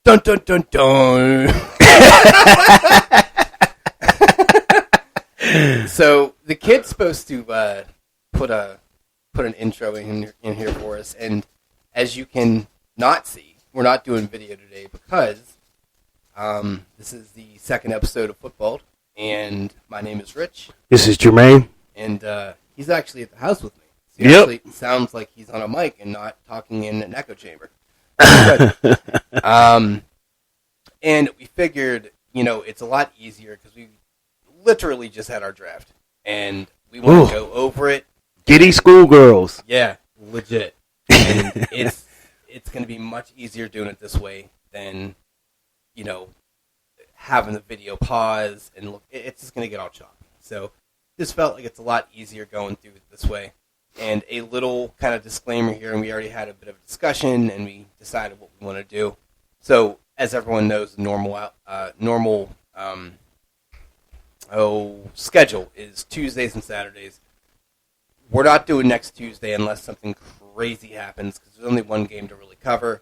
Dun dun dun dun. So the kid's supposed to put an intro in here for us, and as you can not see, we're not doing video today because this is the second episode of Footbald, and my name is Rich. This is Jermaine, and he's actually at the house with me. So he actually sounds like he's on a mic and not talking in an echo chamber. And we figured, it's a lot easier because we literally just had our draft, and we want to go over it. Giddy schoolgirls. Yeah, legit. And it's going to be much easier doing it this way than, having the video pause and look. It's just going to get all choppy. So this felt like it's a lot easier going through it this way. And a little kind of disclaimer here, and we already had a bit of a discussion, and we decided what we want to do. So, as everyone knows, the normal schedule is Tuesdays and Saturdays. We're not doing next Tuesday unless something crazy happens, because there's only one game to really cover.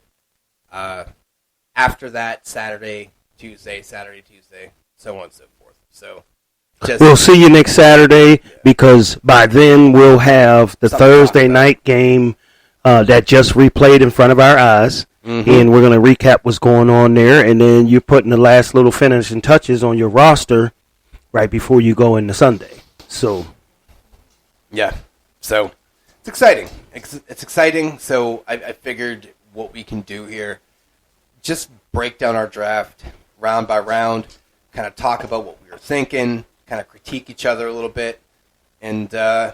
After that, Saturday, Tuesday, so on and so forth. So. We'll see you next Saturday because by then we'll have the Thursday night game that just replayed in front of our eyes, and we're going to recap what's going on there, and then you're putting the last little finishing touches on your roster right before you go into Sunday. So, yeah, so it's exciting. It's exciting. So I figured what we can do here, just break down our draft round by round, kind of talk about what we were thinking. Kind of critique each other a little bit, and kind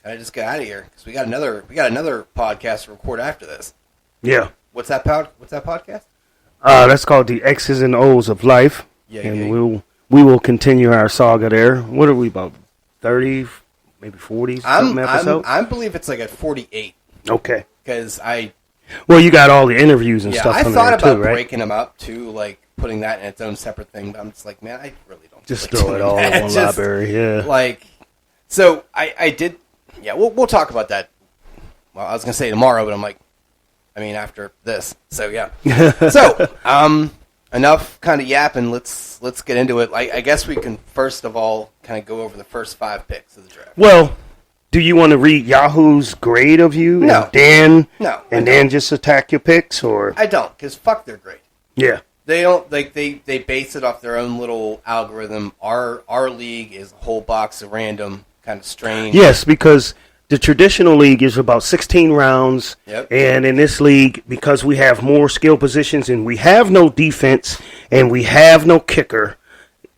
of just get out of here because we got another podcast to record after this. Yeah. What's that podcast? That's called the X's and O's of Life. Yeah. And we will continue our saga there. What are we about? 30, maybe 40 something episodes? I believe it's like at 48. Okay. Because you got all the interviews and stuff. I on thought there about too, right? breaking them up too, like putting that in its own separate thing. But I'm just like, man, I really don't. Just throw it all in one library, yeah. So I did, we'll talk about that. Well, I was going to say tomorrow, but after this. So, yeah. So, enough kind of yapping. Let's get into it. I guess we can, first of all, kind of go over the first 5 picks of the draft. Well, do you want to read Yahoo's grade of you? No. And then then just attack your picks, or? I don't, because fuck their grade. Yeah. They don't they base it off their own little algorithm. Our league is a whole box of random, kind of strange. Yes, because the traditional league is about 16 rounds. Yep. And in this league, because we have more skill positions and we have no defense and we have no kicker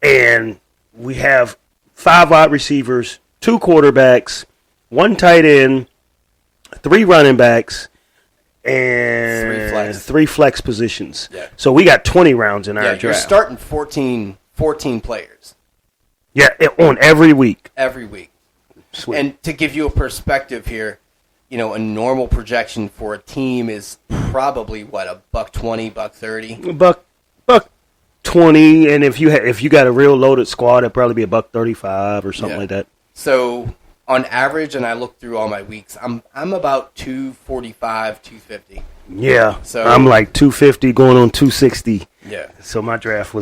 and we have 5 wide receivers, 2 quarterbacks, 1 tight end, 3 running backs, and 3 flex positions. Yeah. So we got 20 rounds in our draft. You're starting 14 players. Yeah, on every week. Every week. Sweet. And to give you a perspective here, a normal projection for a team is probably what, $120, $130? $120, and if you got a real loaded squad, it'd probably be $135 or something like that. So on average, and I looked through all my weeks, I'm about 245, 250. Yeah, so I'm like 250 going on 260. Yeah. So my draft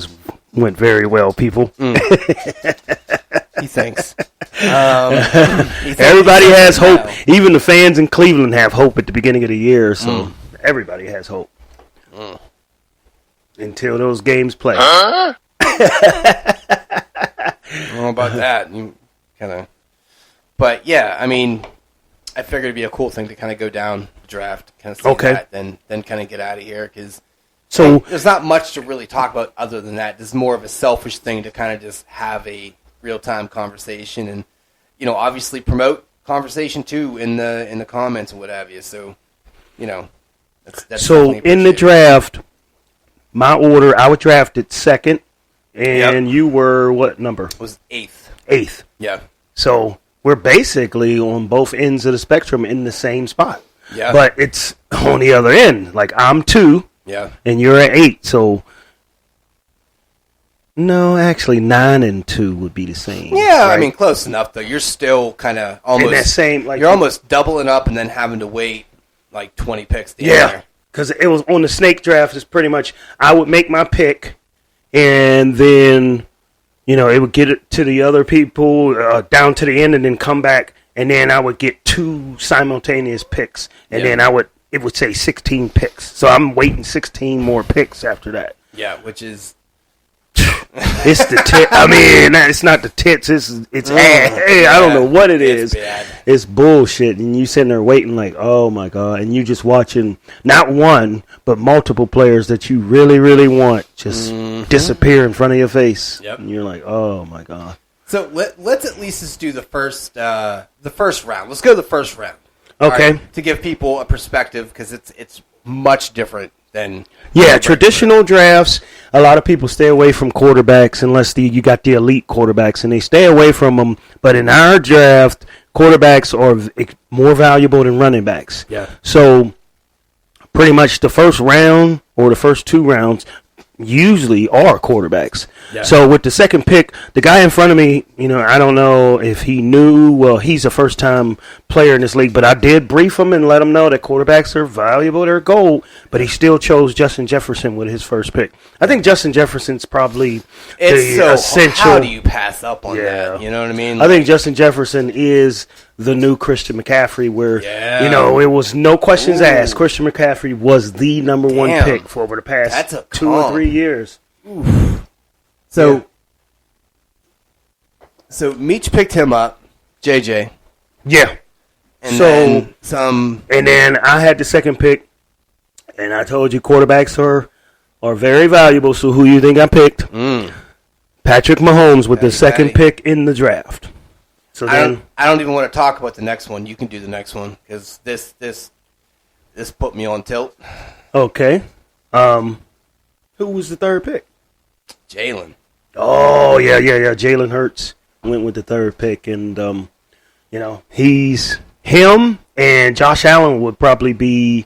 went very well, people. He thinks. Everybody has hope. Even the fans in Cleveland have hope at the beginning of the year. So everybody has hope until those games play. I don't know about that. You kind of. But, yeah, I figured it'd be a cool thing to kind of go down the draft, kind of see that, then kind of get out of here, because there's not much to really talk about other than that. This is more of a selfish thing to kind of just have a real-time conversation and, obviously promote conversation, too, in the comments and what have you. So, that's so in the draft, my order, I was drafted second, and you were what number? It was 8th. 8th. Yeah. So we're basically on both ends of the spectrum in the same spot. Yeah. But it's on the other end. Like I'm 2. Yeah. And you're at 8. So no, actually 9 and 2 would be the same. Yeah, right? Close enough though. You're still kind of almost in that same, like, you're almost doubling up and then having to wait like 20 picks. The year. because it was on the snake draft. Is pretty much I would make my pick, and then it would get it to the other people down to the end, and then come back, and then I would get 2 simultaneous picks, and then it would say 16 picks. So I'm waiting 16 more picks after that. Yeah, which is. It's the tit. I mean, it's not the tits. It's Hey, I don't know what it is. Bad. It's bullshit. And you sitting there waiting like, oh my god, and you just watching not one but multiple players that you really, really want just disappear in front of your face. Yep. And you're like, oh my god. So let's at least just do the first round. Let's go to the first round. Okay. Right, to give people a perspective, because it's much different than traditional drafts. A lot of people stay away from quarterbacks unless you got the elite quarterbacks, and they stay away from them. But in our draft, quarterbacks are more valuable than running backs. Yeah. So pretty much the first round or the first 2 rounds usually are quarterbacks. Yeah. So with the second pick, the guy in front of me, I don't know if he knew. Well, he's a first-time player in this league, but I did brief him and let him know that quarterbacks are valuable, they're gold, but he still chose Justin Jefferson with his first pick. I think Justin Jefferson's probably essential. How do you pass up on that? You know what I mean? I think Justin Jefferson is the new Christian McCaffrey, where it was no questions asked. Christian McCaffrey was the number 1 pick for over the past 2 or 3 years. Oof. So Meach picked him up, JJ. Yeah. And then I had the second pick, and I told you quarterbacks are very valuable. So who you think I picked? Patrick Mahomes with the second pick in the draft. So then I don't even want to talk about the next one. You can do the next one, because this put me on tilt. Okay. Who was the third pick? Jalen. Oh yeah. Jalen Hurts went with the third pick, and he's him and Josh Allen would probably be,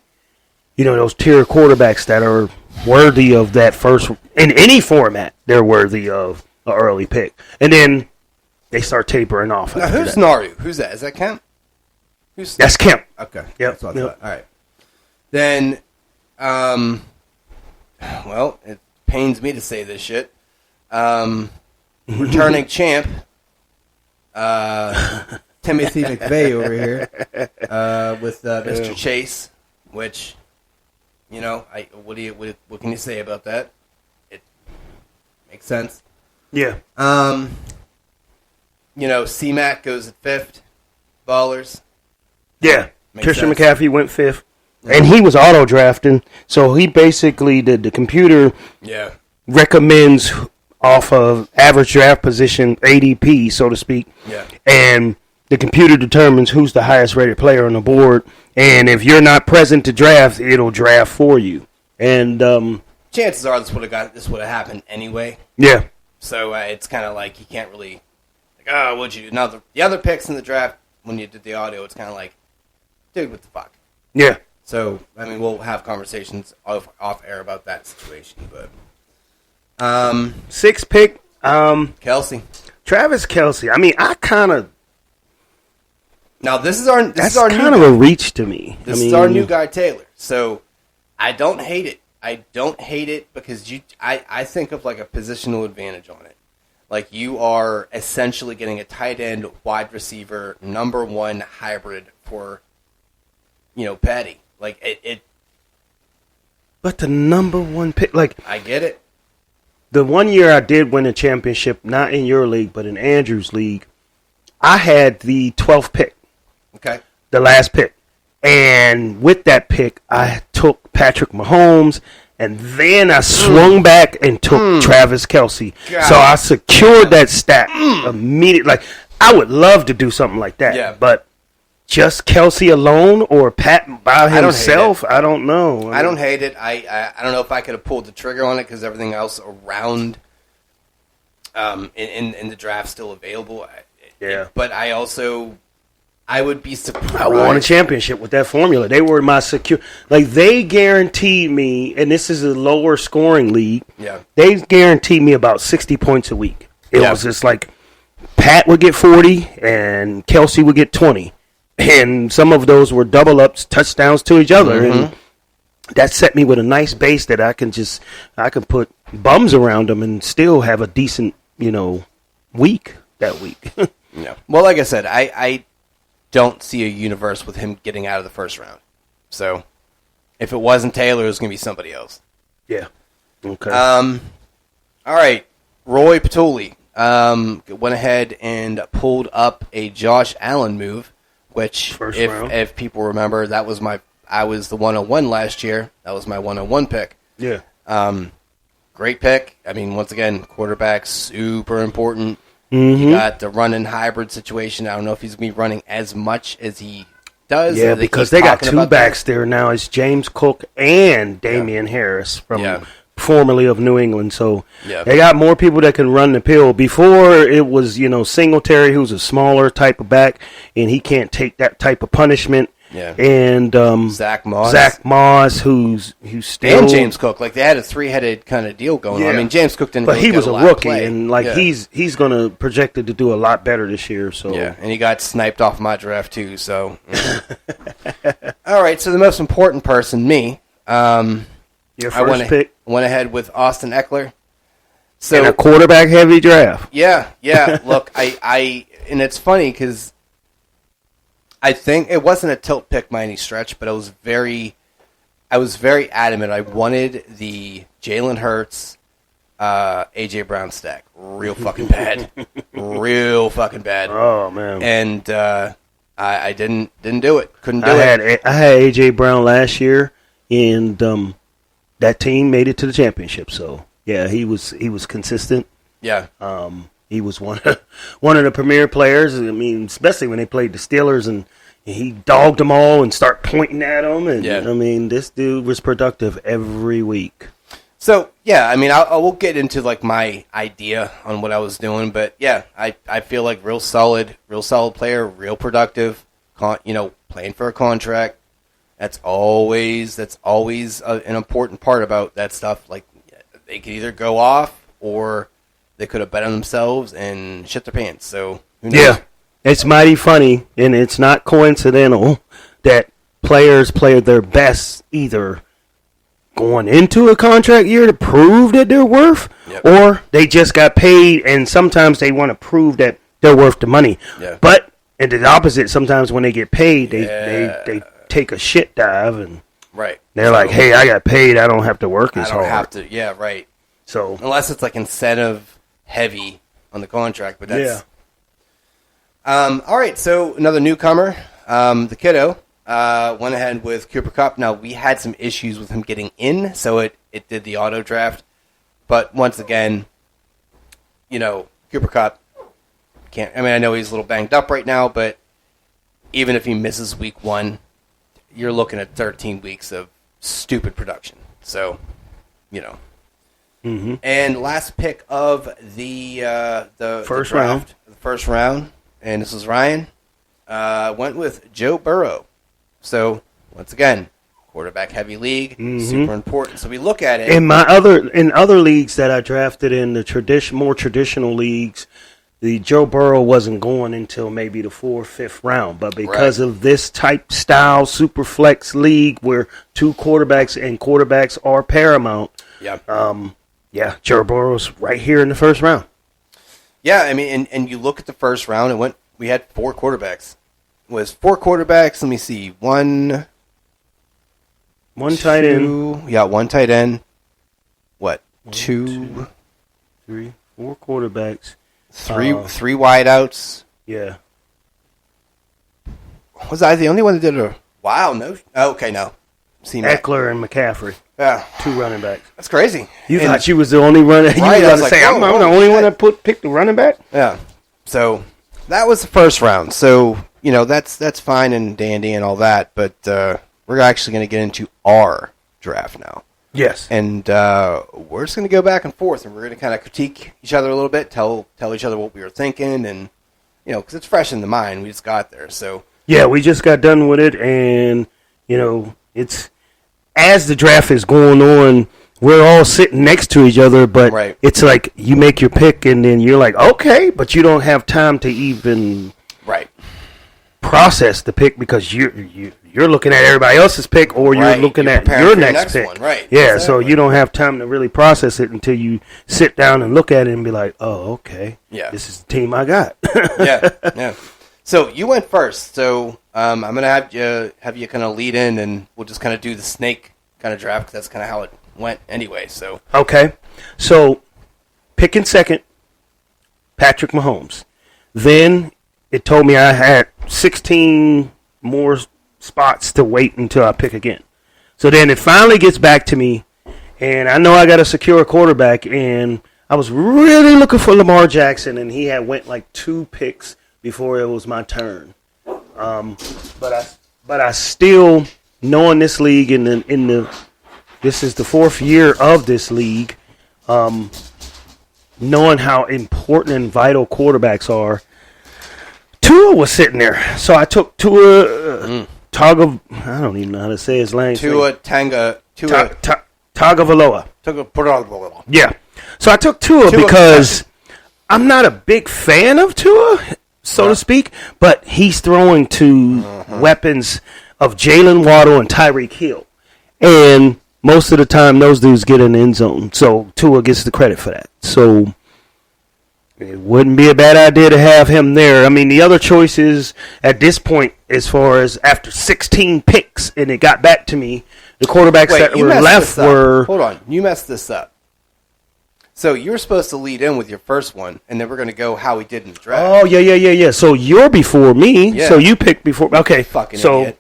those tier quarterbacks that are worthy of that first in any format. They're worthy of an early pick, and then they start tapering off. Now, who's Naru? Who's that? Is that Kemp? That's Kemp. Okay. Yep. That's what I thought. All right. Then, well, it pains me to say this shit. Returning champ, Timothy McVeigh over here, with Mr. Chase, which, what can you say about that? It makes sense. Yeah. C-Mac goes at 5th. Ballers. Yeah. Christian McCaffrey went 5th. And he was auto-drafting, so he basically, the computer recommends off of average draft position, ADP, so to speak. Yeah. And the computer determines who's the highest-rated player on the board. And if you're not present to draft, it'll draft for you. And chances are this would have happened anyway. Yeah. So it's kind of like you can't really, what'd you do? Now, the other picks in the draft, when you did the audio, it's kind of like, dude, what the fuck? Yeah. So, we'll have conversations off air about that situation, but 6th pick, Kelsey. Travis Kelsey. I kind of. Now this is our kind of a reach to me. This is our new guy Taylor. So I don't hate it. I don't hate it because I think of like a positional advantage on it. Like you are essentially getting a tight end, wide receiver, number 1 hybrid for Patty. Like it. But the number 1 pick, like I get it. The one year I did win a championship, not in your league, but in Andrew's league, I had the 12th pick. Okay. The last pick. And with that pick, I took Patrick Mahomes, and then I swung back and took Travis Kelsey. God. So I secured that stack immediately. Like, I would love to do something like that, but just Kelsey alone or Pat by himself, I don't know. I don't hate it. I don't know if I could have pulled the trigger on it because everything else around in the draft still available. But I would be surprised. I won a championship with that formula. They were my secure. Like, they guaranteed me, and this is a lower scoring league. Yeah. They guaranteed me about 60 points a week. It was just like Pat would get 40 and Kelsey would get 20. And some of those were double ups, touchdowns to each other. And that set me with a nice base that I can put bums around them and still have a decent, week that week. Yeah. Well, like I said, I don't see a universe with him getting out of the first round. So if it wasn't Taylor, it was going to be somebody else. Yeah. Okay. All right. Roy Patulli went ahead and pulled up a Josh Allen move, which, if people remember, I was the 101 last year. That was my 101 pick. Yeah. Great pick. I mean, once again, quarterback, super important. Mm-hmm. You got the running hybrid situation. I don't know if he's going to be running as much as he does. Yeah, because they got two backs there now. It's James Cook and Damian Harris from formerly of New England. So they got more people that can run the pill. Before it was, Singletary, who's a smaller type of back, and he can't take that type of punishment. Yeah. And Zach Moss, who's still, and James Cook, like they had a three-headed kind of deal going on. I mean, James Cook didn't, but really he was a rookie, and he's going to projected to do a lot better this year. So and he got sniped off my draft too. So all right, so the most important person, me. Your first pick. Went ahead with Austin Eckler. So in a quarterback-heavy draft. Yeah. Look, I and it's funny because I think it wasn't a tilt pick by any stretch, but I was very adamant. I wanted the Jalen Hurts, AJ Brown stack, real fucking bad, real fucking bad. Oh man! And I didn't do it. Couldn't do it. I had AJ Brown last year, and that team made it to the championship. So yeah, he was consistent. Yeah. He was one of the premier players. I mean, especially when they played the Steelers, and he dogged them all and start pointing at them. And I mean, this dude was productive every week. So yeah, I mean, I will get into like my idea on what I was doing, but yeah, I feel like real solid player, real productive. Playing for a contract. That's always an important part about that stuff. Like they could either go off or they could have bet on themselves and shit their pants. So who knows? Yeah, it's mighty funny, and it's not coincidental that players play their best either going into a contract year to prove that they're worth, or they just got paid, and sometimes they want to prove that they're worth the money. Yeah. But it's the opposite. Sometimes when they get paid, they take a shit dive, and they're like, "Hey, I got paid. I don't have to work as hard. I don't have to." Yeah, right. So unless it's like incentive heavy on the contract, but that's all right. So another newcomer, the kiddo, went ahead with Cooper Kupp. Now we had some issues with him getting in, so it did the auto draft. But once again, Cooper Kupp can't. I mean, I know he's a little banged up right now, but even if he misses week 1, you're looking at 13 weeks of stupid production. So, Mm-hmm. And last pick of the first draft, the first round, and this is Ryan, went with Joe Burrow. So once again, quarterback heavy league, super important. So we look at it in other leagues that I drafted in the more traditional leagues. The Joe Burrow wasn't going until maybe the 4th or 5th round, but because of this type style super flex league where two quarterbacks are paramount. Joe Burrow's right here in the first round. Yeah, I mean, and you look at the first round, we had 4 quarterbacks. It was 4 quarterbacks. Let me see, one tight end. Yeah, one tight end. What? 2, 3, 4 quarterbacks. 3 wideouts. Yeah. Was I the only one that did a? Wow, no. Okay, no. Eckler and McCaffrey. Yeah. 2 running backs. That's crazy. You thought you was the only runner. You were going to say, I'm the only one that picked the running back? Yeah. So that was the first round. So, that's fine and dandy and all that, but we're actually going to get into our draft now. Yes. And we're just going to go back and forth, and we're going to kind of critique each other a little bit, tell each other what we were thinking, and, because it's fresh in the mind. We just got there, so. Yeah, we just got done with it, and, it's as the draft is going on, we're all sitting next to each other, but it's like you make your pick, and then you're like, okay, but you don't have time to even process the pick because you're looking at everybody else's pick or you're looking at your next pick. One, right? Yeah, exactly. So you don't have time to really process it until you sit down and look at it and be like, oh, okay, this is the team I got. yeah. So you went first. So I'm gonna have you kind of lead in, and we'll just kind of do the snake kind of draft because that's kind of how it went anyway. So okay, so picking second, Patrick Mahomes. Then it told me I had 16 more spots to wait until I pick again. So then it finally gets back to me, and I know I got to secure a quarterback, and I was really looking for Lamar Jackson, and he had went like 2 picks before it was my turn. But I still, knowing this league this is the 4th year of this league, knowing how important and vital quarterbacks are, Tua was sitting there. So I took Tua Tagovailoa. I don't even know how to say his name. Tagovailoa. Yeah. So I took Tua because I'm not a big fan of Tua, so to speak, but he's throwing to weapons of Jalen Waddle and Tyreek Hill. And most of the time, those dudes get in the end zone. So Tua gets the credit for that. So it wouldn't be a bad idea to have him there. I mean, the other choices at this point, as far as after 16 picks, and it got back to me, the quarterbacks that were left were... Hold on. You messed this up. So you were supposed to lead in with your first one, and then we're going to go how we did in the draft. Oh, yeah. So you're before me, so you picked before... Okay, fucking idiot.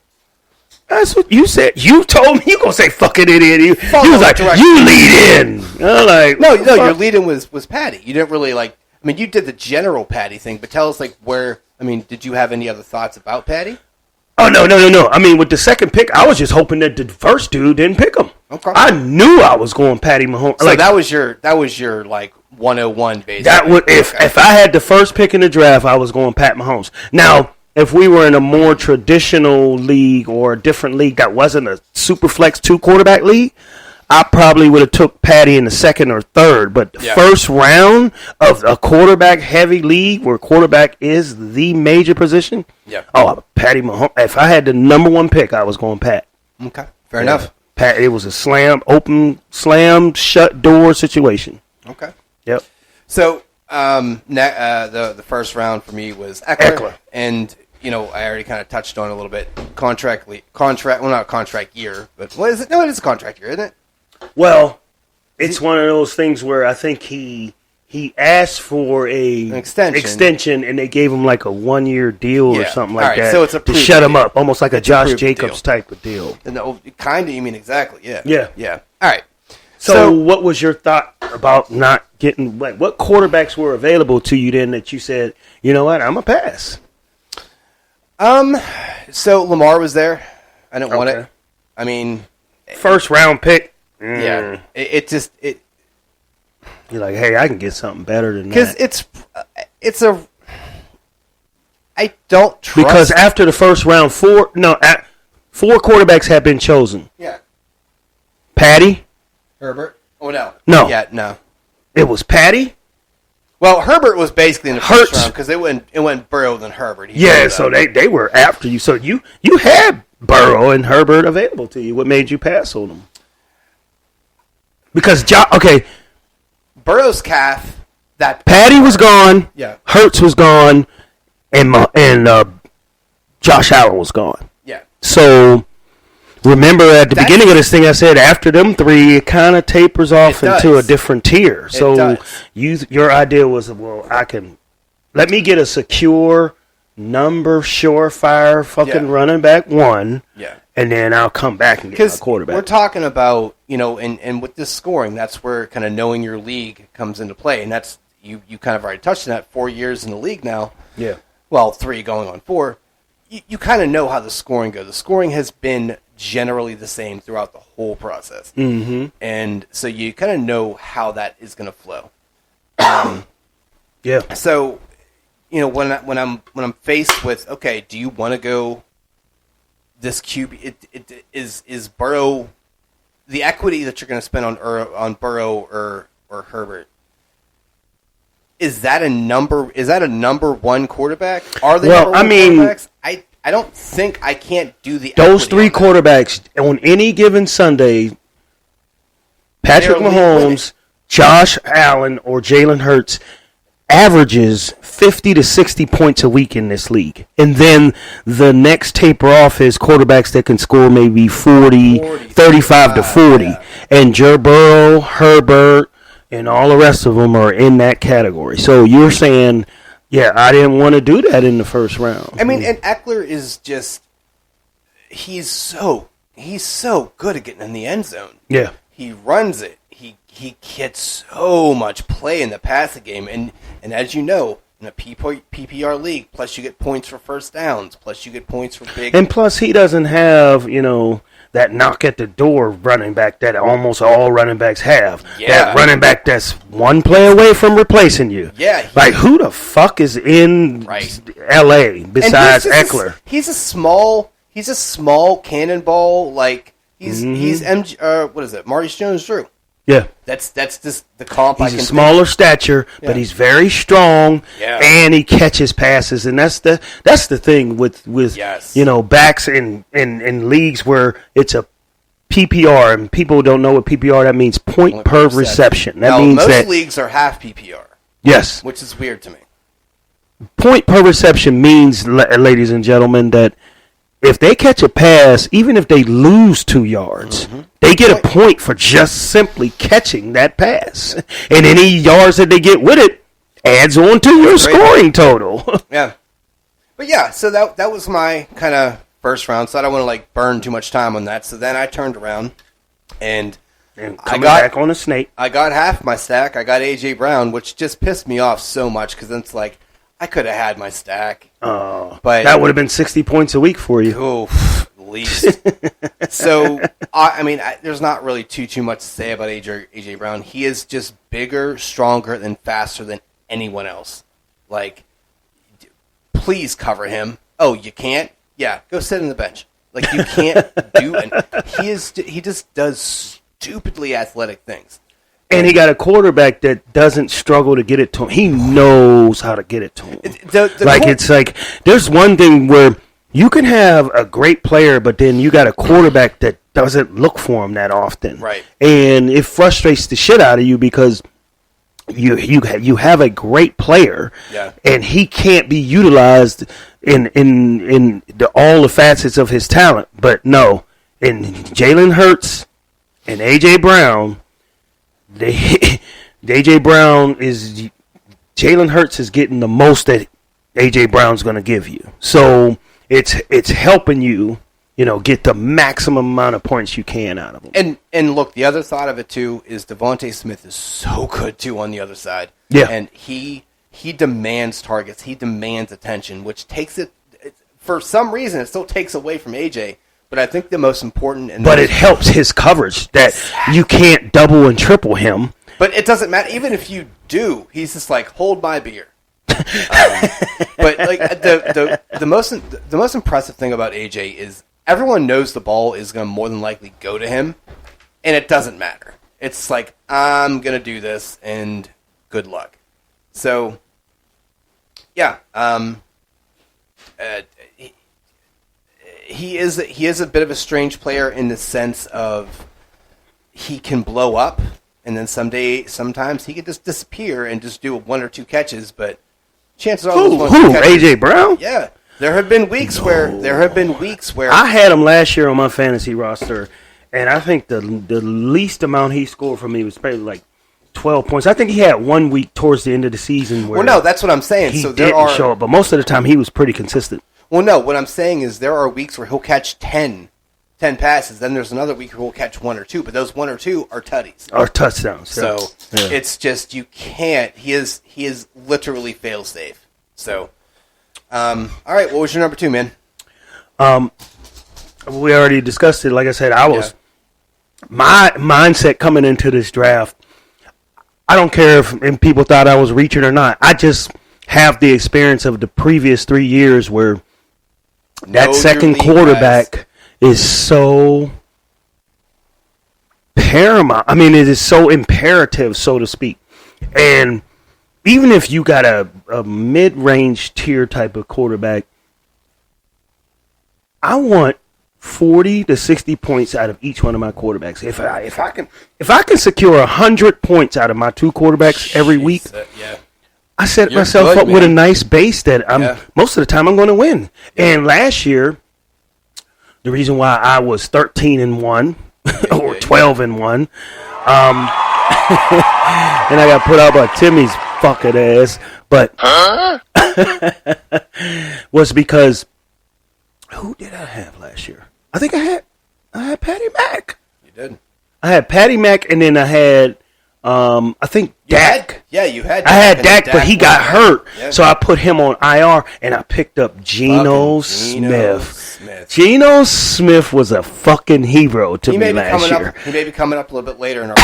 That's what you said. You told me you gonna say fucking idiot. You was like, you lead in. I'm like, no, your lead in was Patty. You didn't really like. I mean, you did the general Patty thing, but tell us like where. I mean, did you have any other thoughts about Patty? Oh no. I mean, with the second pick, I was just hoping that the first dude didn't pick him. Okay. I knew I was going Patty Mahomes. So like, that was your like 101 basically. That would if I had the first pick in the draft, I was going Pat Mahomes. Now. If we were in a more traditional league or a different league that wasn't a super flex 2 quarterback league, I probably would have took Patty in the second or third. But the first round of a quarterback heavy league where quarterback is the major position, Patty Mahomes. If I had the number 1 pick, I was going Pat. Okay, fair enough. Pat, it was a open slam, shut door situation. Okay. Yep. So the first round for me was Eckler. And I already kind of touched on a little bit contract. Well, not contract year, but what is it? No, it is a contract year, isn't it? Well, it's one of those things where I think he asked for an extension, and they gave him like a 1-year deal or something like that. So it's to shut him up, almost like a Josh Jacobs type of deal. No, kind of. You mean exactly? Yeah. Yeah. All right. So what was your thought about not getting? What quarterbacks were available to you then that you said, you know what, I'm a pass? So Lamar was there. I didn't want it. I mean, first round pick. Yeah, it just you're like, hey, I can get something better than that. Because I don't trust. Because after the first round, 4 quarterbacks have been chosen. Yeah. Patty. Herbert. Oh no. No. Yeah, no. It was Patty. Well, Herbert was basically in the first round because it went Burrow then Herbert. So they were after you. So you had Burrow and Herbert available to you. What made you pass on them? Because Burrow's calf. That Patty was gone. Yeah. Hurts was gone, and Josh Allen was gone. Yeah. So remember at the beginning of this thing, I said after them 3, it kind of tapers off into a different tier. So your idea was, well, let me get a secure number, surefire fucking running back 1. Yeah. And then I'll come back and get my quarterback. We're talking about, and with this scoring, that's where kind of knowing your league comes into play. And that's, you kind of already touched on that, 4 years in the league now. Yeah. Well, 3 going on 4. You kind of know how the scoring goes. The scoring has been generally the same throughout the whole process. Mm-hmm. And so you kind of know how that is going to flow. Yeah. So, when I'm faced with, okay, do you want to go this QB? Is Burrow the equity that you're going to spend on Burrow or Herbert? Is that a number 1 quarterback? Are they quarterbacks? I I don't think I can't do the those three quarterbacks on any given Sunday. Patrick Mahomes, Josh Allen, or Jalen Hurts averages 50 to 60 points a week in this league. And then the next taper off is quarterbacks that can score maybe 35 to 40. Yeah. And Joe Burrow, Herbert, and all the rest of them are in that category. So you're saying, yeah, I didn't want to do that in the first round. I mean, and Eckler is just, he's so good at getting in the end zone. Yeah. He runs it. He gets so much play in the passing game. And as you know, in a PPR league, plus you get points for first downs, plus you get points for big. And plus he doesn't have, that knock at the door running back that almost all running backs have. Yeah. That running back that's one play away from replacing you. Yeah. Like, who the fuck is in L.A. besides Eckler? He's a small cannonball. Like, he's what is it? Marty Jones-Drew. Yeah, that's just the comp. He's a smaller stature, but he's very strong, and he catches passes, and that's the thing with backs in leagues where it's a PPR, and people don't know what PPR that means. Point per reception. That means most leagues are half PPR. Yes, which is weird to me. Point per reception means, ladies and gentlemen, that if they catch a pass, even if they lose 2 yards, they get a point for just simply catching that pass. And any yards that they get with it adds on to your scoring total. Yeah. But yeah, so that was my kind of first round, so I don't want to burn too much time on that. So then I turned around and I got back on a snake. I got half my stack. I got A.J. Brown, which just pissed me off so much because then it's like, I could have had my stack. Oh, but that would have been 60 points a week for you. Oh, at least. So, I mean, there's not really too much to say about A.J. Brown. He is just bigger, stronger, and faster than anyone else. Like, please cover him. Oh, you can't? Yeah, go sit on the bench. Like, you can't do it. He just does stupidly athletic things. And he got a quarterback that doesn't struggle to get it to him. He knows how to get it to him. It's like, there's one thing where you can have a great player, but then you got a quarterback that doesn't look for him that often. Right. And it frustrates the shit out of you because you have a great player, and he can't be utilized in all the facets of his talent. But no, in Jalen Hurts and A.J. Brown, A.J. Brown is Jalen Hurts is getting the most that A.J. Brown's going to give you. So it's helping you, get the maximum amount of points you can out of him. And look, the other side of it too is Devontae Smith is so good too on the other side. Yeah, and he demands targets, he demands attention, which takes it for some reason it still takes away from A.J. But I think the most important... But it helps his coverage that you can't double and triple him. But it doesn't matter. Even if you do, he's just like, hold my beer. But like the most impressive thing about AJ is everyone knows the ball is going to more than likely go to him, and it doesn't matter. It's like, I'm going to do this, and good luck. So, yeah. He is a bit of a strange player in the sense of he can blow up, and then sometimes he can just disappear and just do 1 or 2 catches. But chances are, AJ Brown? Yeah, there have been weeks where I had him last year on my fantasy roster, and I think the least amount he scored for me was probably like 12 points. I think he had 1 week towards the end of the season where that's what I'm saying. He didn't show up, but most of the time he was pretty consistent. Well, no, what I'm saying is there are weeks where he'll catch 10 passes. Then there's another week where he'll catch 1 or 2, but those 1 or 2 are tutties. Or touchdowns. So it's just you can't. He is literally fail safe. So, all right, what was your number 2, man? We already discussed it. Like I said, my mindset coming into this draft, I don't care if people thought I was reaching or not. I just have the experience of the previous 3 years where that second quarterback is so paramount. I mean, it is so imperative, so to speak. And even if you got a mid-range tier type of quarterback, I want 40 to 60 points out of each one of my quarterbacks. If I can secure 100 points out of my two quarterbacks every week, I set myself up with a nice base that most of the time I'm going to win. And last year, the reason why I was 13-1 or 12-1, and I got put out by Timmy's fucking ass, but was because who did I have last year? I think I had Patty Mack. You did. I had Patty Mack, and then I had I think Dak. You had Dak. I had Dak, but he got hurt, so I put him on IR, and I picked up Geno Smith. Geno Smith was a fucking hero to me last year. He may be coming up a little bit later in our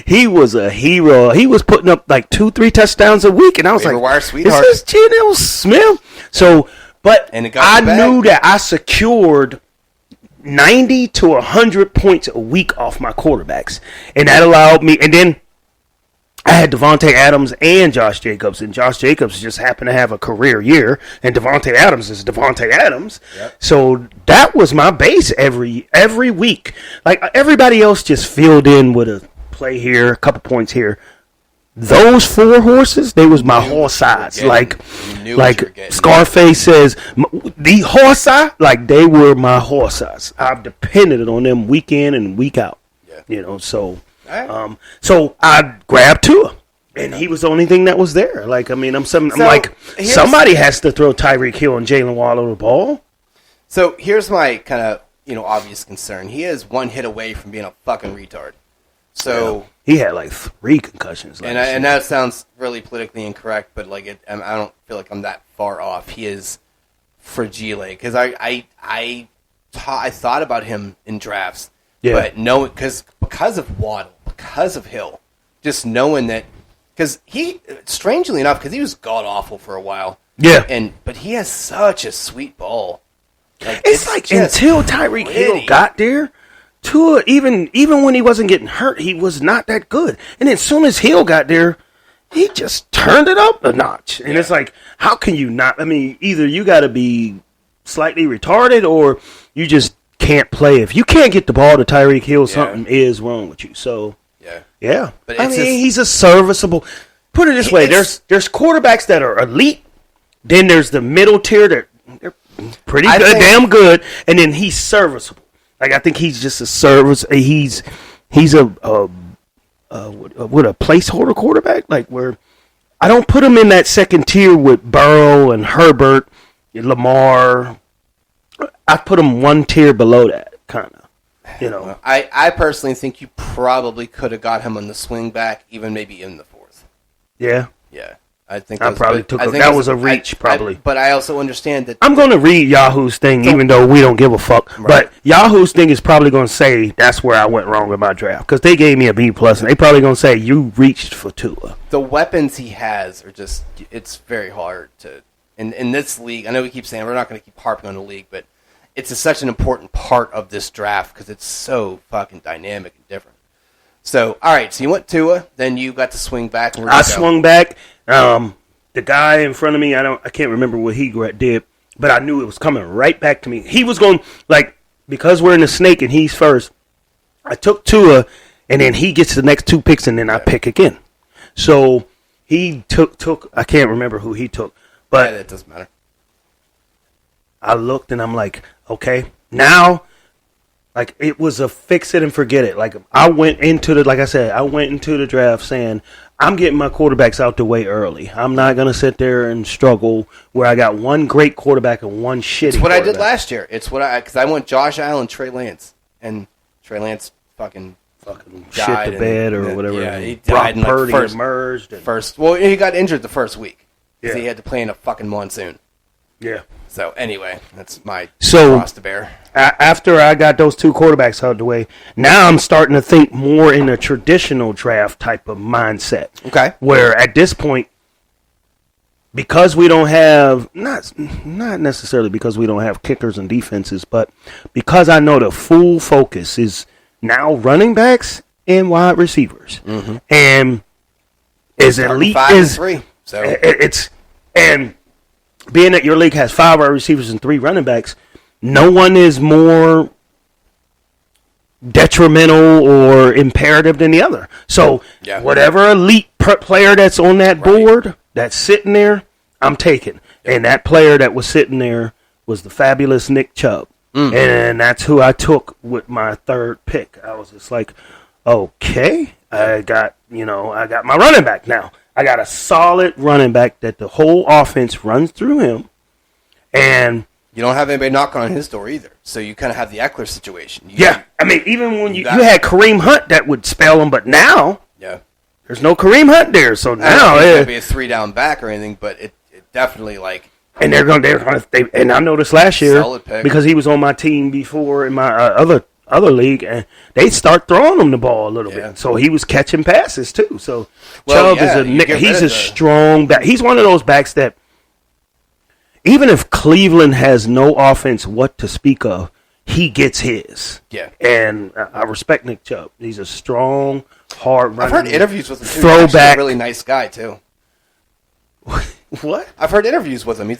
He was a hero. He was putting up like 2-3 touchdowns a week, and I was like, "This is Geno Smith." So, but I knew that I secured 90 to 100 points a week off my quarterbacks, and that allowed me. And then I had Devontae Adams and Josh Jacobs, and Josh Jacobs just happened to have a career year, and Devontae Adams is Devontae Adams. Yep. So that was my base every week. Like everybody else just filled in with a play here, a couple points here. Those four horses, they was my horse size. Like Scarface says, the horse size, like they were my horse size. I've depended on them week in and week out. Yeah. You know, so so I grabbed Tua, and he was the only thing that was there. Like, I mean, somebody has to throw Tyreek Hill and Jalen Waddle the ball. So here's my kind of obvious concern. He is one hit away from being a fucking retard. So he had like 3 concussions. And that sounds really politically incorrect, but like I don't feel like I'm that far off. He is fragile because I thought about him in drafts, but because of Waddle, because of Hill, just knowing that because he strangely enough because he was god awful for a while. Yeah, but he has such a sweet ball. Like, it's like until Tyreek Hill got there. Tua, even when he wasn't getting hurt, he was not that good. And as soon as Hill got there, he just turned it up a notch. And it's like, how can you not? I mean, either you got to be slightly retarded or you just can't play. If you can't get the ball to Tyreek Hill, something is wrong with you. So, yeah. But he's a serviceable. Put it this way, there's quarterbacks that are elite. Then there's the middle tier that they're pretty good, damn good. And then he's serviceable. Like I think he's just a service. He's a placeholder quarterback. Like where I don't put him in that second tier with Burrow and Herbert, and Lamar. I put him one tier below that, kind of. I personally think you probably could have got him on the swing back, even maybe in the 4th. Yeah. Yeah. I think I probably took that was a reach, probably. But I also understand that I'm going to read Yahoo's thing, even though we don't give a fuck. Right. But Yahoo's thing is probably going to say that's where I went wrong with my draft because they gave me a B+, and they probably going to say you reached for Tua. The weapons he has are just—it's very hard to in this league. I know we keep saying we're not going to keep harping on the league, but it's such an important part of this draft because it's so fucking dynamic and different. So, all right, so you went Tua, then you got to swing back. And I swung back. The guy in front of me, I can't remember what he did, but I knew it was coming right back to me. He was going because we're in the snake and he's first. I took Tua, and then he gets the next 2 picks, and then I pick again. So he took. I can't remember who he took, but it doesn't matter. I looked and I'm like, okay, now. Like, it was a fix it and forget it. Like, I went into the draft saying, I'm getting my quarterbacks out the way early. I'm not going to sit there and struggle where I got one great quarterback and one shitty It's what I did last year. Because I went Josh Allen, Trey Lance. And Trey Lance fucking shit the bed or whatever. Yeah, he died in Purdy emerged. Well, he got injured the first week. Because he had to play in a fucking monsoon. Yeah. So, anyway, that's my cross to bear. After I got those 2 quarterbacks out of the way, now I'm starting to think more in a traditional draft type of mindset. Okay. Where at this point, because we don't have, not necessarily because we don't have kickers and defenses, but because I know the full focus is now running backs and wide receivers. Mm-hmm. And as elite as... 5-3. So. being that your league has 5 wide receivers and 3 running backs, no one is more detrimental or imperative than the other. So whatever elite player that's on that board that's sitting there, I'm taking. And that player that was sitting there was the fabulous Nick Chubb. Mm-hmm. And that's who I took with my 3rd pick. I was just like, okay, I got my running back now. I got a solid running back that the whole offense runs through him. And you don't have anybody knocking on his door either. So you kind of have the Eckler situation. I mean, even when you had Kareem Hunt that would spell him, but now there's no Kareem Hunt there. So now it's going to be a 3-down back or anything, but it definitely and they're going to and I noticed last year because he was on my team before in my other league, and they start throwing him the ball a little bit. So he was catching passes too. So Chubb he's a strong back. He's one of those backs that even if Cleveland has no offense what to speak of, he gets his. Yeah. And I respect Nick Chubb. He's a strong, hard runner. I've heard interviews with him too. Throwback. He's actually a really nice guy too. What? I've heard interviews with him. He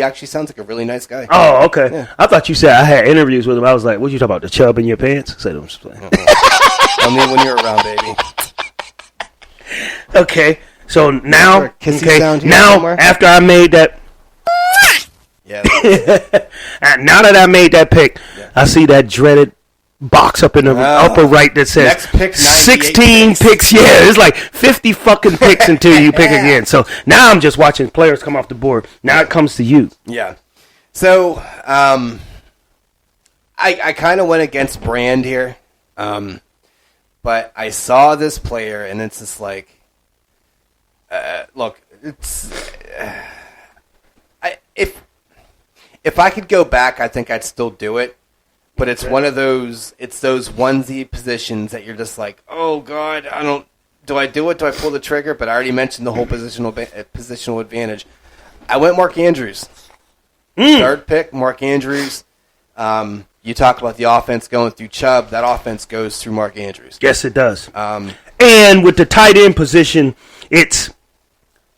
actually sounds like a really nice guy. Oh, okay. Yeah. I thought you said I had interviews with him. I was like, what you talking about, the Chubb in your pants? I said, I'm just playing. Only when you're around, baby. Okay. So now, after I made that, and now that I made that pick, I see that dreaded box up in the upper right that says next pick 16 picks. Yeah, it's like 50 fucking picks until you pick again. So now I'm just watching players come off the board. Now it comes to you. Yeah. So I kind of went against brand here, but I saw this player and it's just like, look, it's if I could go back, I think I'd still do it. But it's one of those onesie positions that you're just like, oh God, do I do it? Do I pull the trigger? But I already mentioned the whole positional advantage. I went Mark Andrews. 3rd pick, Mark Andrews. You talk about the offense going through Chubb. That offense goes through Mark Andrews. Yes, it does. And with the tight end position, it's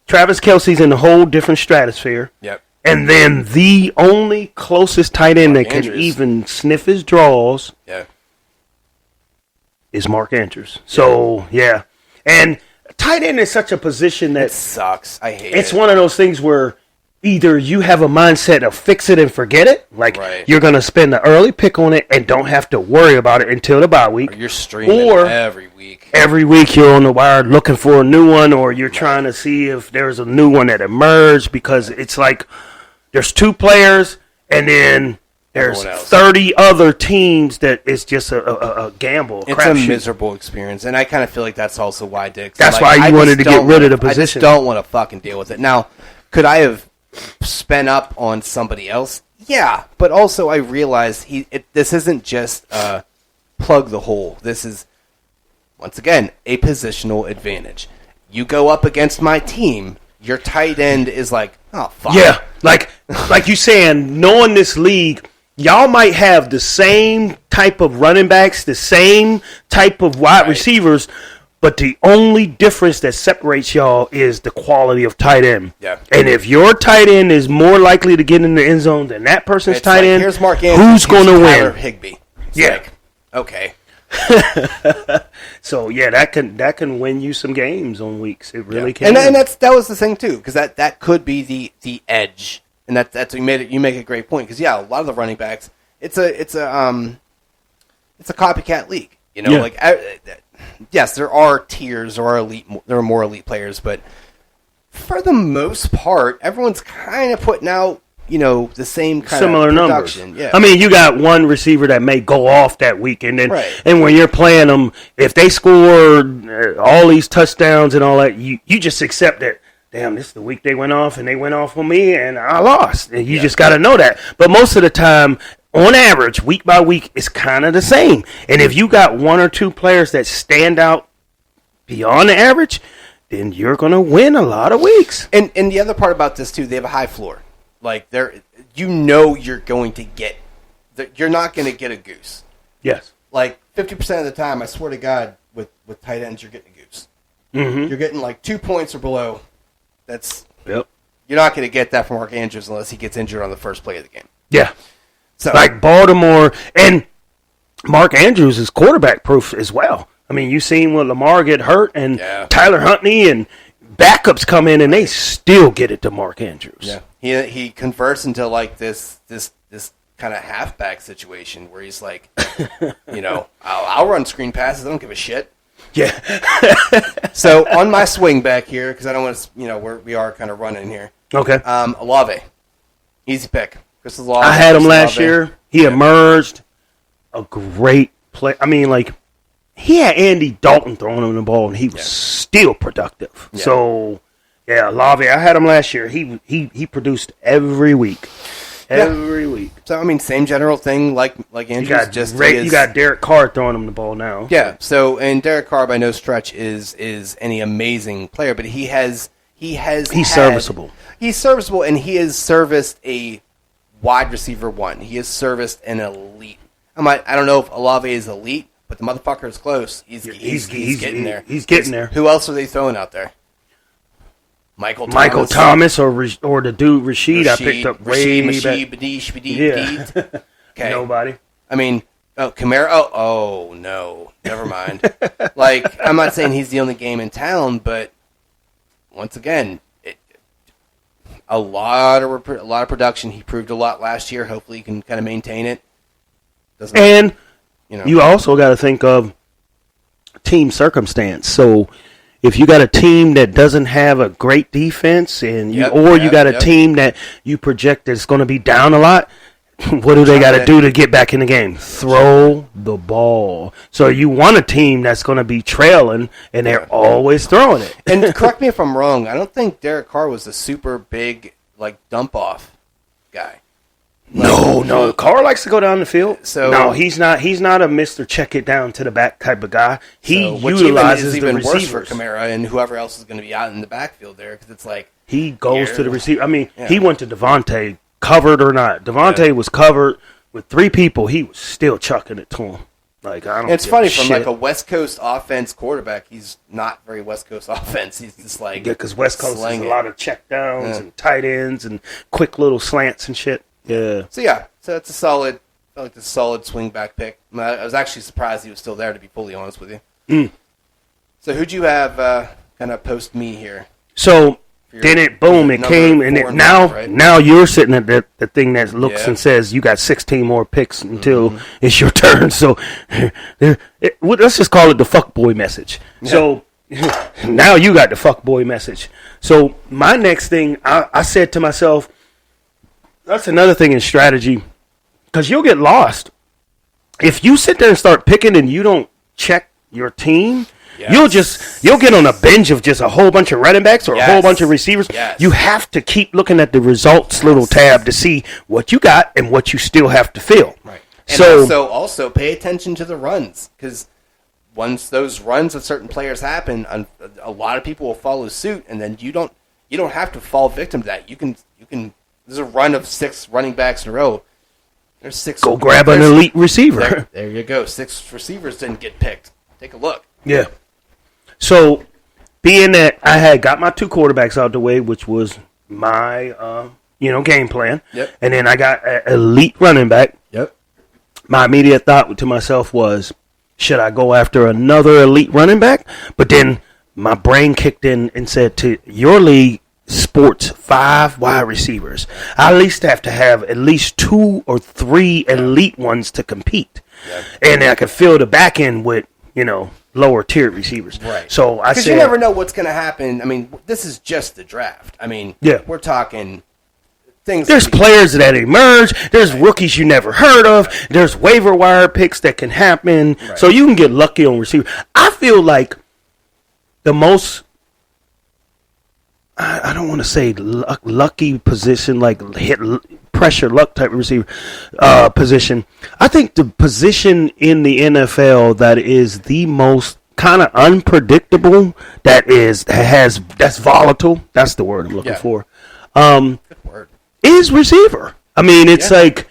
Travis Kelce's in a whole different stratosphere. Yep. And then the only closest tight end that can even sniff his draws is Mark Andrews. So, yeah. And tight end is such a position that... It sucks. I hate it. It's one of those things where either you have a mindset of fix it and forget it. Like, you're going to spend the early pick on it and don't have to worry about it until the bye week. Or you're streaming every week. Every week you're on the wire looking for a new one, or you're trying to see if there's a new one that emerged, because it's like... There's 2 players, and then there's 30 other teams that it's just a gamble. It's a miserable experience, and I kind of feel like that's also why I did. That's why you wanted to get rid of the position. I just don't want to fucking deal with it. Now, could I have spent up on somebody else? Yeah, but also I realized this isn't just plug the hole. This is, once again, a positional advantage. You go up against my team, your tight end is like, oh, fuck. Yeah, like you saying, knowing this league, y'all might have the same type of running backs, the same type of wide receivers, but the only difference that separates y'all is the quality of tight end. Yeah. And if your tight end is more likely to get in the end zone than that person's tight end, here's Mark Andrews, who's going to win? Higbee. It's like, okay. So yeah, that can win you some games on weeks. It really can. And that was the thing too, because that could be the edge, and that's you make a great point, because a lot of the running backs, it's a copycat league. Yes, there are tiers, there are more elite players, but for the most part, everyone's kind of putting out the same kind similar of numbers. Yeah. I mean, you got one receiver that may go off that week, and when you're playing them, if they score all these touchdowns and all that, you just accept that. Damn, this is the week they went off, and they went off on me, and I lost. And you just got to know that. But most of the time, on average, week by week, it's kind of the same. And if you got 1 or 2 players that stand out beyond the average, then you're going to win a lot of weeks. And the other part about this, too, they have a high floor. Like, you're going to get, you're not going to get a goose. Yes. Like, 50% of the time, I swear to God, with tight ends, you're getting a goose. Mm-hmm. You're getting like 2 points or below. That's you're not going to get that from Mark Andrews unless he gets injured on the first play of the game. Yeah. So like Baltimore, and Mark Andrews is quarterback proof as well. I mean, you seen when Lamar get hurt and Tyler Huntley and backups come in and they still get it to Mark Andrews. Yeah, he converts into like this kind of halfback situation where he's like, I'll run screen passes. I don't give a shit. Yeah. So on my swing back here, because I don't want to, we are kind of running here. Okay. Olave, easy pick. Chris Olave. I had him last year. He emerged a great play. I mean, like, he had Andy Dalton throwing him the ball, and he was still productive. Yeah. So, Olave, I had him last year. He produced every week. Every week. So, I mean, same general thing like Andrews. You got Derek Carr throwing him the ball now. Yeah, so, and Derek Carr by no stretch is any amazing player, but he's serviceable. He's serviceable, and he has serviced a wide receiver one. He has serviced an elite. I don't know if Olave is elite, but the motherfucker is close. He's getting there. He's getting there. Who else are they throwing out there? Michael Thomas or the dude Rashid I picked up way back. Badish. Okay. Nobody. I mean, Kamara. Oh no, never mind. Like, I'm not saying he's the only game in town, but once again, a lot of production. He proved a lot last year. Hopefully, he can kind of maintain it. You also got to think of team circumstance. So, if you got a team that doesn't have a great defense, and you got a team that you project is going to be down a lot, what do they got to do to get back in the game? Throw the ball. So you want a team that's going to be trailing, and they're always throwing it. And correct me if I'm wrong, I don't think Derek Carr was a super big dump-off guy. No. Carr likes to go down the field. So no, he's not a Mr. Check it down to the back type of guy. He utilizes the receivers. Worse for Kamara and whoever else is going to be out in the backfield there, because it's like he goes to the receiver. I mean, he went to Devontae, covered or not. Devontae was covered with 3 people. He was still chucking it to him. Like, I don't. It's funny from like a West Coast offense quarterback. He's not very West Coast offense. He's just like because West Coast is a lot of check downs and tight ends and quick little slants and shit. Yeah. So it's a solid. I like the solid swing back pick. I was actually surprised he was still there, to be fully honest with you. So who'd you have kind of post me here? So then it came, and now you're sitting at the thing that looks and says you got 16 more picks until it's your turn. So let's just call it the fuckboy message. Yeah. So now you got the fuckboy message. So my next thing, I said to myself, that's another thing in strategy, because you'll get lost. If you sit there and start picking and you don't check your team, you'll get on a binge of just a whole bunch of running backs or a whole bunch of receivers. Yes. You have to keep looking at the results little tab to see what you got and what you still have to fill. Right. And also pay attention to the runs, because once those runs of certain players happen, a lot of people will follow suit, and then you don't have to fall victim to that. You can. There's a run of 6 running backs in a row. There's 6. Go grab an elite receiver. There you go. 6 receivers didn't get picked. Take a look. Yeah. So, being that I had got my 2 quarterbacks out the way, which was my game plan. Yep. And then I got an elite running back. Yep. My immediate thought to myself was, should I go after another elite running back? But then my brain kicked in and said, to your league sports 5 wide receivers, I at least have to have at least 2 or 3 elite ones to compete. Yep. And I could fill the back end with, lower tier receivers. Right. So I said, because you never know what's going to happen. I mean, this is just the draft. I mean, we're talking things. There's players that emerge. There's rookies you never heard of. There's waiver wire picks that can happen. Right. So you can get lucky on receiver. I feel like the most, I don't want to say lucky position, like hit pressure luck type of receiver position. I think the position in the NFL that is the most kind of unpredictable, that's volatile. That's the word I'm looking for. Good word. Is receiver. I mean, it's like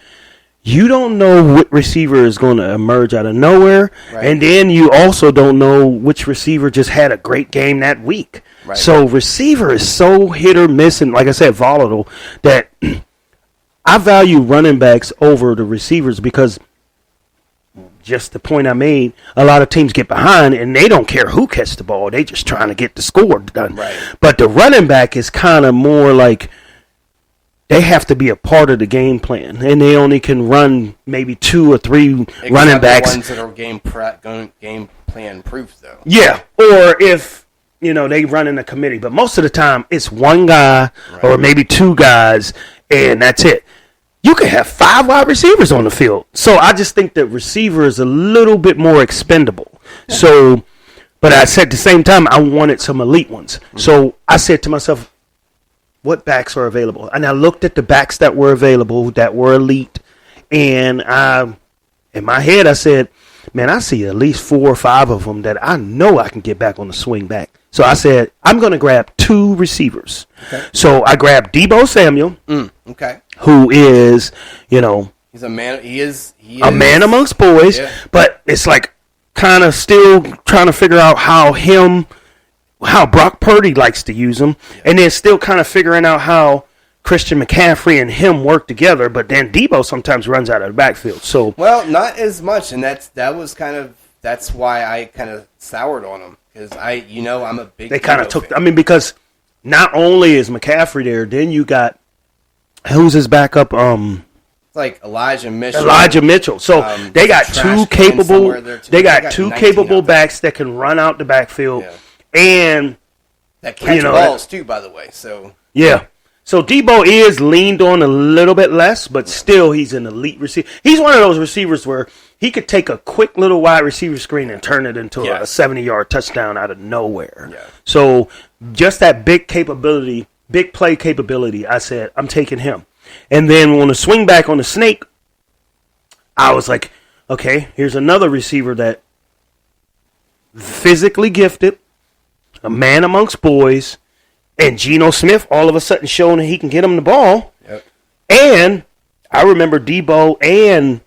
you don't know what receiver is going to emerge out of nowhere, right. And then you also don't know which receiver just had a great game that week. Right. So receiver is so hit or miss and, like I said, volatile that I value running backs over the receivers because just the point I made, a lot of teams get behind and they don't care who catches the ball. They just trying to get the score done. Right. But the running back is kind of more like they have to be a part of the game plan, and they only can run maybe 2 or 3 running backs. The ones that are game plan proof, though. Yeah, or if they run in a committee, but most of the time it's one guy or maybe 2 guys, and that's it. You can have 5 wide receivers on the field, so I just think that receiver is a little bit more expendable. Yeah. So, but I said at the same time I wanted some elite ones, so I said to myself, what backs are available? And I looked at the backs that were available that were elite, and in my head I said, man, I see at least 4 or 5 of them that I know I can get back on the swing back. So I said, I'm going to grab 2 receivers. Okay. So I grabbed Deebo Samuel, who is, he's a man. He is a man amongst boys, but it's like kind of still trying to figure out how Brock Purdy likes to use him, and then still kind of figuring out how Christian McCaffrey and him work together. But then Deebo sometimes runs out of the backfield. So not as much, and that's why I kind of soured on him because I'm a big. They kind of took. Fan. I mean, because not only is McCaffrey there, then you got who's his backup? It's like Elijah Mitchell. So they got 2 capable. They got 2 capable backs that can run out the backfield. Yeah. And that catch balls too, by the way. So so Deebo is leaned on a little bit less, but still he's an elite receiver. He's one of those receivers where he could take a quick little wide receiver screen and turn it into a 70-yard touchdown out of nowhere. Yeah. So just that big play capability, I said, I'm taking him. And then on the swing back on the snake, I was like, okay, here's another receiver that physically gifted, a man amongst boys, and Geno Smith all of a sudden showing that he can get him the ball. Yep. And I remember Deebo and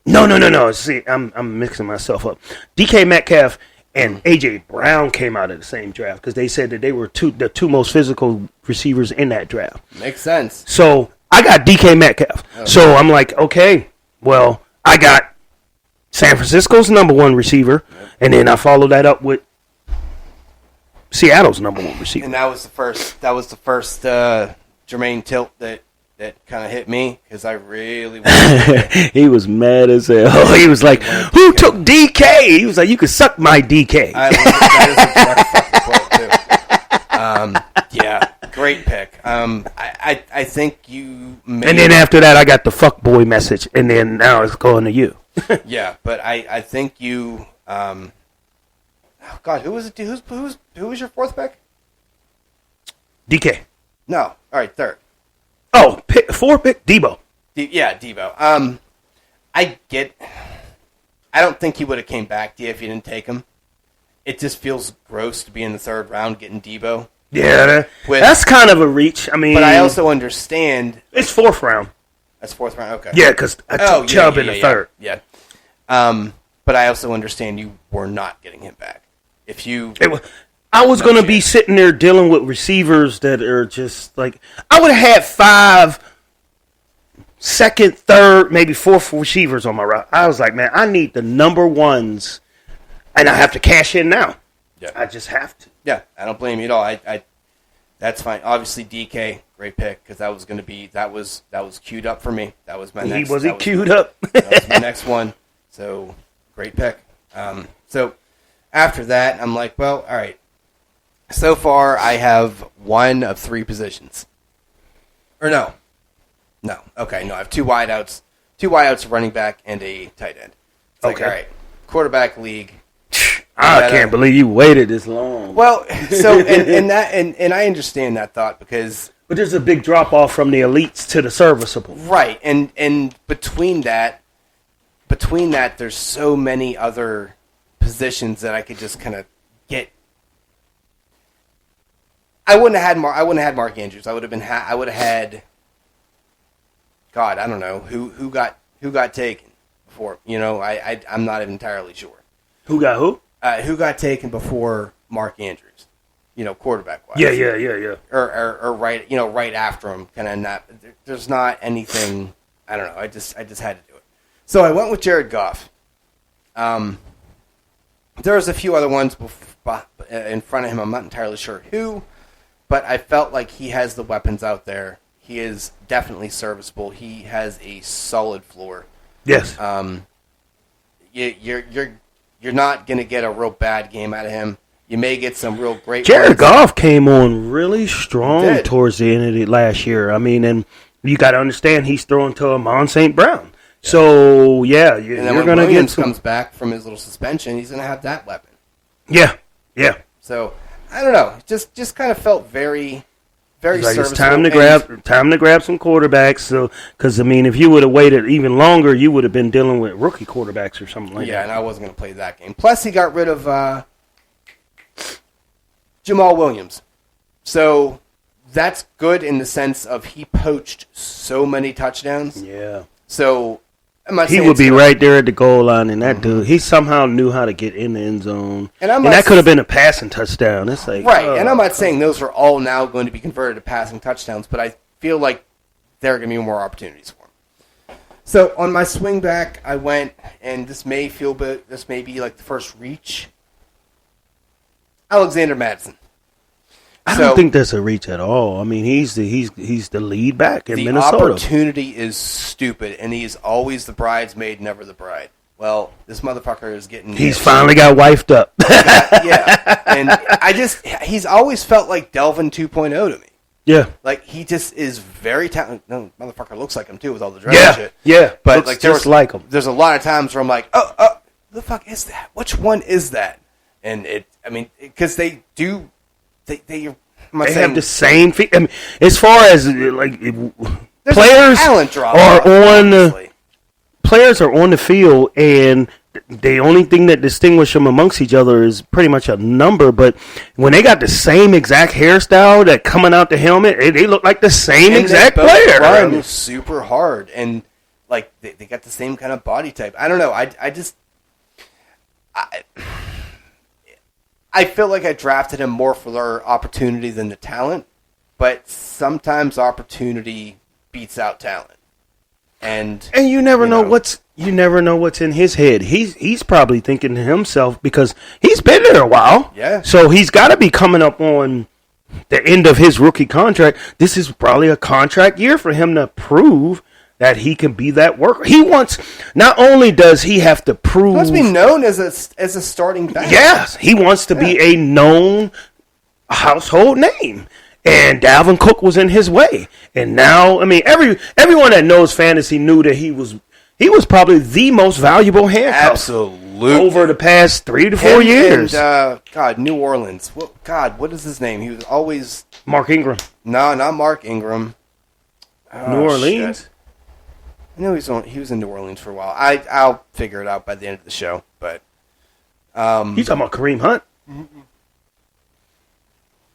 no. See, I'm mixing myself up. DK Metcalf and AJ Brown came out of the same draft because they said that they were the 2 most physical receivers in that draft. Makes sense. So I got DK Metcalf. Okay. So I'm like, okay, well, I got San Francisco's number 1 receiver, and then I followed that up with Seattle's number 1 receiver. And that was the first Jermaine tilt that kind of hit me because I really wanted He was mad as hell. He was like, who took DK? He was like, you can suck my DK. Yeah, great pick. I think you made... And then after that, I got the fuckboy message, and then now it's going to you. Yeah, but I think you... Oh God, who was it? Who was your 4th pick? DK. No, all right, 3rd. Oh, 4 pick Deebo. Deebo. I don't think he would have came back to you if you didn't take him. It just feels gross to be in the 3rd round getting Deebo. Yeah, that's kind of a reach. I mean, but I also understand it's 4th round. That's 4th round. Okay. Yeah, because I took Chubb in the 3rd. Yeah. But I also understand you were not getting him back. I was going to be sitting there dealing with receivers that are just like, I would have had 5 second, third, maybe 4th receivers on my route. I was like, man, I need the number 1s, and I have to cash in now. Yeah. I just have to. Yeah, I don't blame you at all. I that's fine. Obviously, DK, great pick because that was going to be that was queued up for me. That was my next. Was he queued up? That was my next one. So great pick. So after that, I'm like, well, all right. So far, I have 1 of 3 positions. Or no. Okay, no, I have 2 wideouts. 2 wideouts, a running back, and a tight end. It's like, all right, quarterback league. I can't believe you waited this long. Well, so and I understand that thought because, but there's a big drop off from the elites to the serviceable, right? And between that, there's so many other positions that I could just kind of get. I wouldn't have had Mark Andrews. I would have had God, I don't know who got taken before. I'm not entirely sure. Who got who? Who got taken before Mark Andrews? Quarterback wise. Yeah. Or right after him. Kind of not. There's not anything. I don't know. I just had to do it. So I went with Jared Goff. There was a few other ones in front of him. I'm not entirely sure who, but I felt like he has the weapons out there. He is definitely serviceable. He has a solid floor. Yes. You're not going to get a real bad game out of him. You may get some real great. Jared Goff came on really strong towards the end of the last year. I mean, and you got to understand he's throwing to Amon St. Brown. Yeah. So yeah, you're going to get some. Comes back from his little suspension, he's going to have that weapon. Yeah. So I don't know. Just kind of felt very, very like serviceable. It's time to grab some quarterbacks. So because I mean, if you would have waited even longer, you would have been dealing with rookie quarterbacks or something like that. Yeah, and I wasn't going to play that game. Plus, he got rid of Jamal Williams. So that's good in the sense of he poached so many touchdowns. Yeah. So he would be right there at the goal line, and that dude, he somehow knew how to get in the end zone. And that could have been a passing touchdown. It's like right, and I'm not saying those are all now going to be converted to passing touchdowns, but I feel like there are going to be more opportunities for him. So on my swing back, I went, and this may be like the first reach. Alexander Madison. I don't think that's a reach at all. I mean, he's the lead back in Minnesota. The opportunity is stupid, and he's always the bridesmaid, never the bride. Well, this motherfucker is getting... He's finally got wifed up. Yeah, and he's always felt like Delvin 2.0 to me. Yeah. Like, he just is very talented. No, motherfucker looks like him, too, with all the dress shit. Yeah, but looks like just like him. There's a lot of times where I'm like, oh, the fuck is that? Which one is that? And because they do... They have the same. I mean, as far as like players players are on the field, and the only thing that distinguishes them amongst each other is pretty much a number. But when they got the same exact hairstyle that coming out the helmet, they look like the same exact player. Run super hard, and like they got the same kind of body type. I don't know. I feel like I drafted him more for their opportunity than the talent, but sometimes opportunity beats out talent. And you never know what's in his head. He's probably thinking to himself because he's been there a while. Yeah. So he's got to be coming up on the end of his rookie contract. This is probably a contract year for him to prove that he can be that worker. He wants. Not only does he have to prove, he wants to be known as a starting back. Yes, he wants to be a known household name. And Dalvin Cook was in his way. And now, I mean, everyone that knows fantasy knew that he was probably the most valuable handcuff. Absolutely. Over the past 3 to 4 years. And, New Orleans. What is his name? He was always Mark Ingram. No, not Mark Ingram. New Orleans. Shit. I know he was in New Orleans for a while. I'll figure it out by the end of the show. But you talking about Kareem Hunt? Mm-hmm.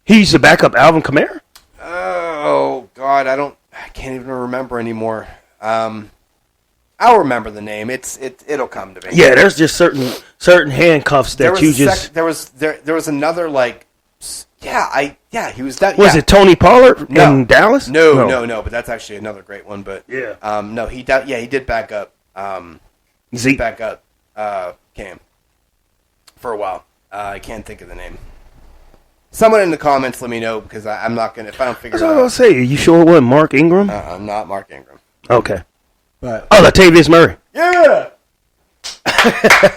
He's the backup Alvin Kamara? Oh God, I can't even remember anymore. I'll remember the name. It'll come to me. Yeah, there's just certain handcuffs that there was another like. He was that. Was it Tony Pollard in Dallas? No, but that's actually another great one. But he did back up. Zeke back up Cam for a while. I can't think of the name. Someone in the comments let me know because I'm not gonna if I don't figure it out. That's what I'll say. Are you sure it wasn't Mark Ingram? Not Mark Ingram. Okay. But Latavius Murray. Yeah.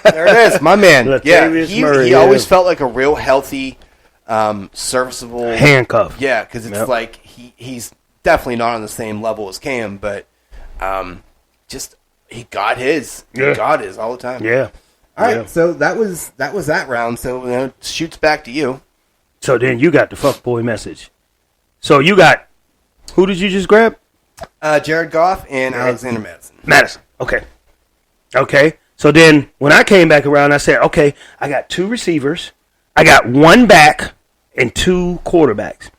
There it is, my man. Latavius He always felt like a real healthy. Serviceable handcuff. Yeah, because it's like he's definitely not on the same level as Cam, but he got his. Yeah. He got his all the time. Yeah. All right, so that was that round. So shoots back to you. So then you got the fuckboy message. So you got who did you just grab? Jared Goff and Alexander Madison. Madison. Okay. So then when I came back around, I said, okay, I got 2 receivers, I got 1 back. And 2 quarterbacks.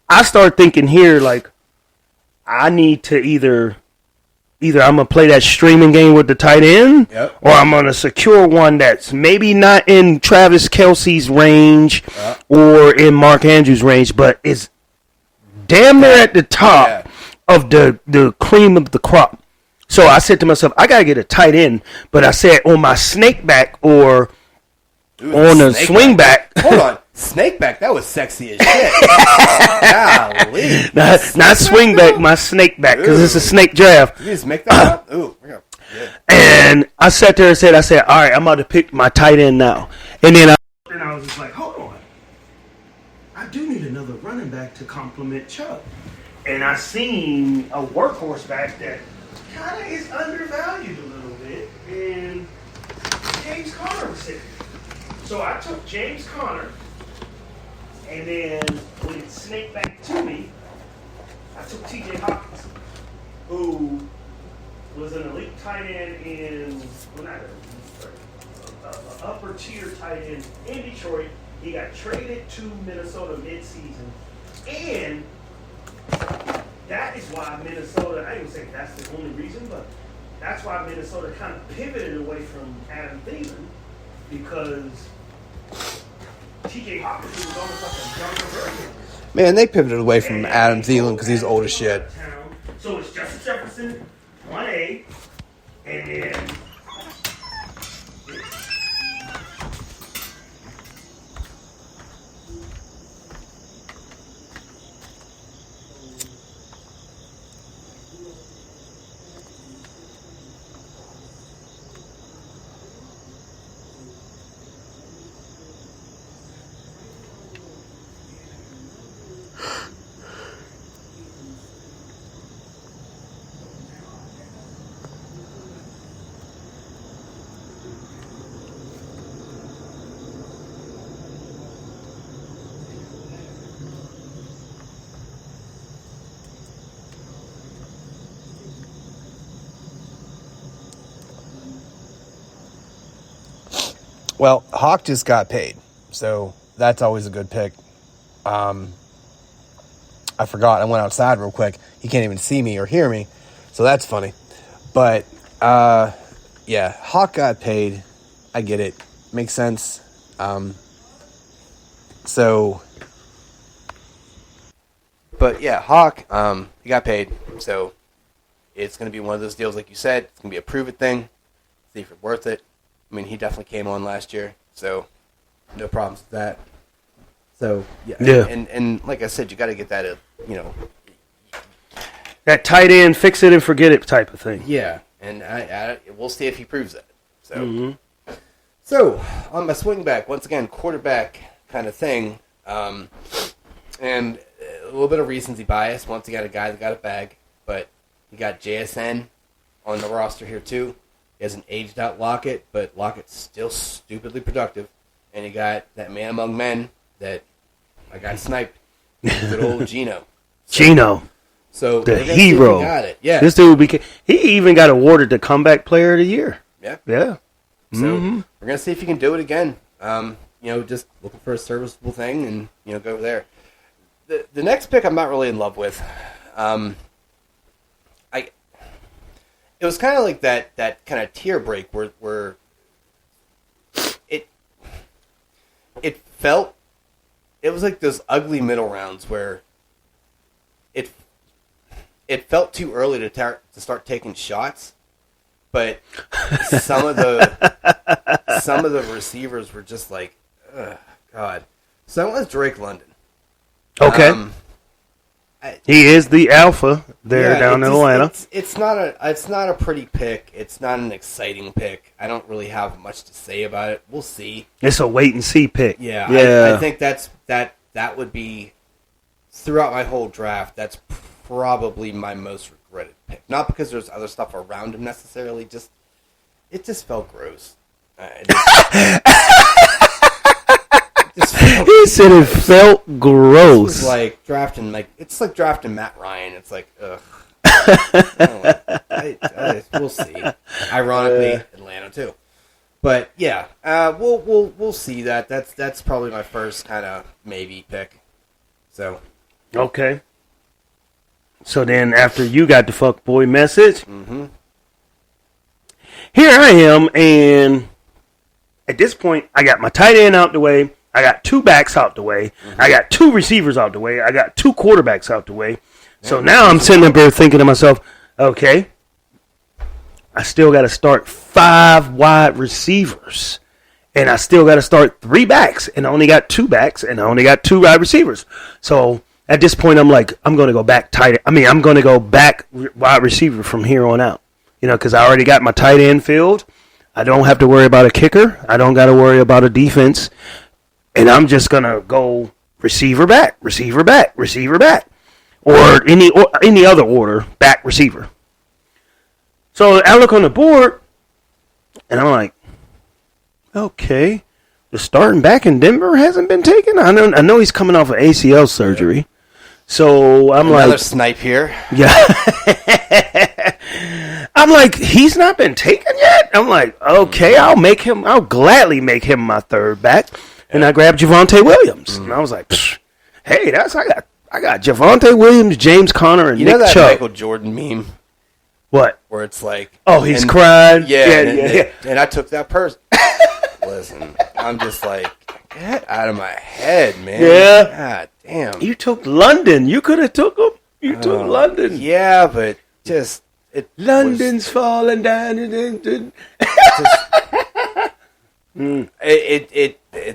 I start thinking here, like, I need to either I'm gonna play that streaming game with the tight end, or I'm gonna secure one that's maybe not in Travis Kelce's range or in Mark Andrews' range, but is damn near at the top of the cream of the crop. So I said to myself, I gotta get a tight end, but I said on my snake back or on a swing back. Hold on. Snake back, that was sexy as shit. Golly. Not swing back, my snake back, because it's a snake draft. Did you just make that up? Ooh. Yeah. And I sat there and said, all right, I'm about to pick my tight end now. And then I was just like, hold on. I do need another running back to complement Chubb. And I seen a workhorse back that kind of is undervalued a little bit. And James Conner was sitting. So I took James Conner. And then when it snaked back to me, I took T.J. Hopkins, who was an elite tight end in, well, not an upper tier tight end in Detroit. He got traded to Minnesota mid-season. And that is why Minnesota, I ain't gonna say that's the only reason, but that's why Minnesota kind of pivoted away from Adam Thielen, because T.J. Hopkins was almost like a younger version. Man, they pivoted away from Adam Thielen because he's old as shit. So it's Justin Jefferson, 1A, and then Well, Hawk just got paid, so that's always a good pick. I forgot. I went outside real quick. He can't even see me or hear me, so that's funny. But, yeah, Hawk got paid. I get it. Makes sense. But, yeah, Hawk, he got paid, so it's going to be one of those deals, like you said. It's going to be a prove-it thing, see if it's worth it. I mean, he definitely came on last year, so no problems with that. So, yeah. And like I said, you got to get that, that tight end, fix it and forget it type of thing. Yeah, and we'll see if he proves that. So, So on my swing back, once again, quarterback kind of thing, and a little bit of recency bias. Once you got a guy that got a bag, but you got JSN on the roster here too. He has an aged-out Lockett, but Lockett's still stupidly productive. And you got that man among men that I got sniped. Good old Geno. So the hero. Got it. Yeah. This dude he even got awarded the comeback player of the year. Yeah. Yeah. So we're gonna see if he can do it again. Just looking for a serviceable thing and go there. The next pick I'm not really in love with. It was kind of like that kind of tier break where it felt, it was like those ugly middle rounds where it felt too early to start taking shots, but some of the receivers were just like, ugh, God. So I went with Drake London. Okay. He is the alpha there down in Atlanta. It's not a pretty pick. It's not an exciting pick. I don't really have much to say about it. We'll see. It's a wait and see pick. Yeah. I think that would be, throughout my whole draft, that's probably my most regretted pick. Not because there's other stuff around him necessarily. It just felt gross. He said it felt gross. It's like drafting Matt Ryan. It's like, ugh. We'll see. Ironically, Atlanta too. But yeah, we'll see that. That's probably my first kind of maybe pick. So okay. So then after you got the fuckboy message, here I am, and at this point, I got my tight end out the way. I got 2 backs out the way. I got 2 receivers out the way. I got 2 quarterbacks out the way. So now I'm sitting up there thinking to myself, okay, I still got to start 5 wide receivers. And I still got to start 3 backs. And I only got 2 backs. And I only got 2 wide receivers. So at this point, I'm like, I'm going to go back I'm going to go back wide receiver from here on out. Because I already got my tight end filled. I don't have to worry about a kicker. I don't got to worry about a defense. And I'm just going to go receiver back, receiver back, receiver back. Or any other order, back receiver. So I look on the board, and I'm like, okay, the starting back in Denver hasn't been taken. I know he's coming off of ACL surgery. So I'm Another snipe here. Yeah. I'm like, he's not been taken yet? I'm like, okay, I'll gladly make him my third back. And I grabbed Javonte Williams. And I was like, hey, I got Javonte Williams, James Conner, and Nick that Chubb. Michael Jordan meme? What? Where it's like, oh, he's crying. Yeah. And I took that person. Listen, I'm just like, get out of my head, man. Yeah. God damn. You took London. You could have took him. You took London. Yeah, but just London's falling down. The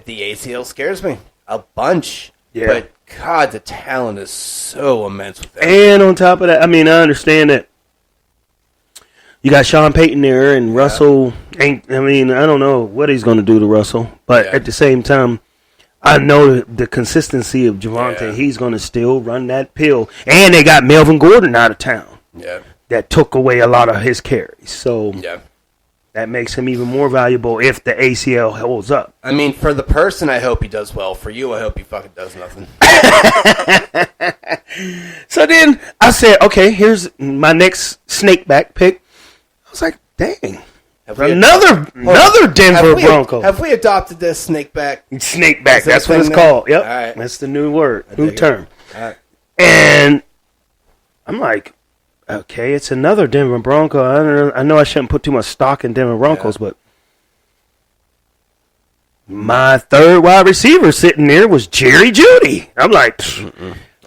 ACL scares me a bunch. Yeah. But God, the talent is so immense with that. And on top of that, I understand that you got Sean Payton there, and Russell ain't. I don't know what he's going to do to Russell, but at the same time, I know the consistency of Javonte. Yeah. He's going to still run that pill, and they got Melvin Gordon out of town. Yeah, that took away a lot of his carries. So that makes him even more valuable if the ACL holds up. For the person, I hope he does well. For you, I hope he fucking does nothing. So then I said, okay, here's my next snake back pick. I was like, dang. Another Denver Bronco. Have we adopted this snake back? Snake back. That's what it's called. Yep. Right. That's the new word. New term. All right. And I'm like, okay, it's another Denver Bronco. I know I shouldn't put too much stock in Denver Broncos, but my third wide receiver sitting there was Jerry Jeudy. I'm like,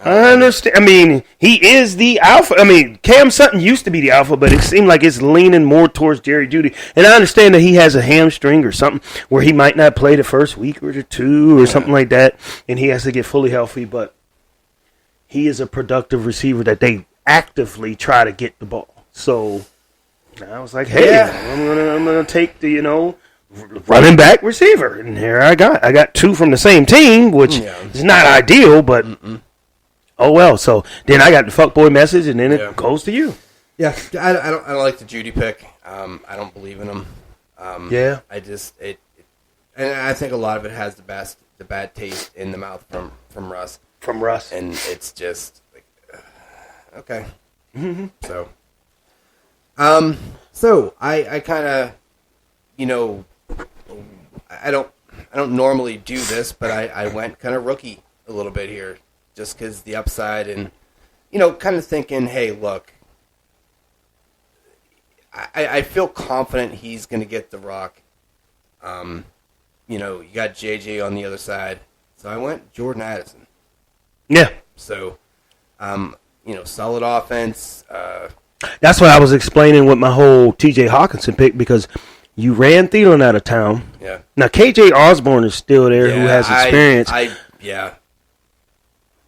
I understand. He is the alpha. Cam Sutton used to be the alpha, but it seemed like it's leaning more towards Jerry Jeudy. And I understand that he has a hamstring or something where he might not play the first week or two or something like that, and he has to get fully healthy. But he is a productive receiver that they actively try to get the ball. So I was like, hey, I'm gonna take the running back receiver, and here I got 2 from the same team, which is not ideal, but oh well. So then I got the fuckboy message, and then it goes to you. Yeah, I don't like the Jeudy pick. I don't believe in him. And I think a lot of it has the bad taste in the mouth from Russ. From Russ, and it's just like, okay. So I kind of, I don't normally do this, but I went kind of rookie a little bit here, just because the upside and, kind of thinking, hey, look, I feel confident he's going to get the rock. You got JJ on the other side, so I went Jordan Addison. Yeah. So, solid offense. That's what I was explaining with my whole T.J. Hawkinson pick, because you ran Thielen out of town. Yeah. Now, K.J. Osborne is still there, who has experience.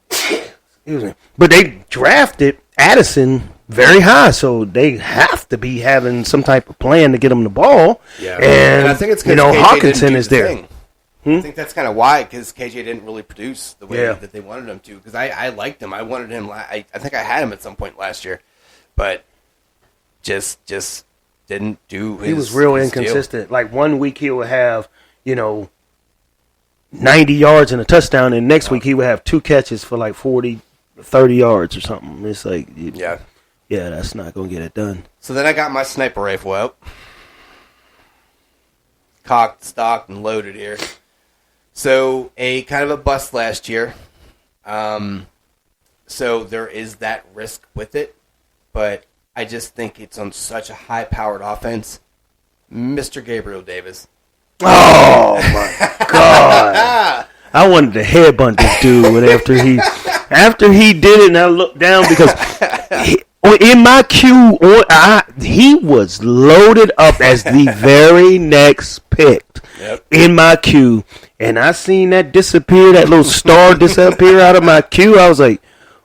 Excuse me. But they drafted Addison very high, so they have to be having some type of plan to get him the ball. Yeah. And I think it's because Hawkinson is there. I think that's kind of why, because KJ didn't really produce the way that they wanted him to. Because I liked him. I wanted him. I think I had him at some point last year, but just didn't do. He was real inconsistent. Deal. Like 1 week he would have 90 yards and a touchdown, and next week he would have 2 catches for like 30 yards or something. It's like that's not gonna get it done. So then I got my sniper rifle out, cocked, stocked, and loaded here. So a kind of a bust last year. So there is that risk with it. But I just think it's on such a high-powered offense. Mr. Gabriel Davis. Oh, my God. I wanted to headbutt this dude after he did it, and I looked down because in my queue, he was loaded up as the very next pick in my queue, and I seen that little star disappear out of my queue. I was like,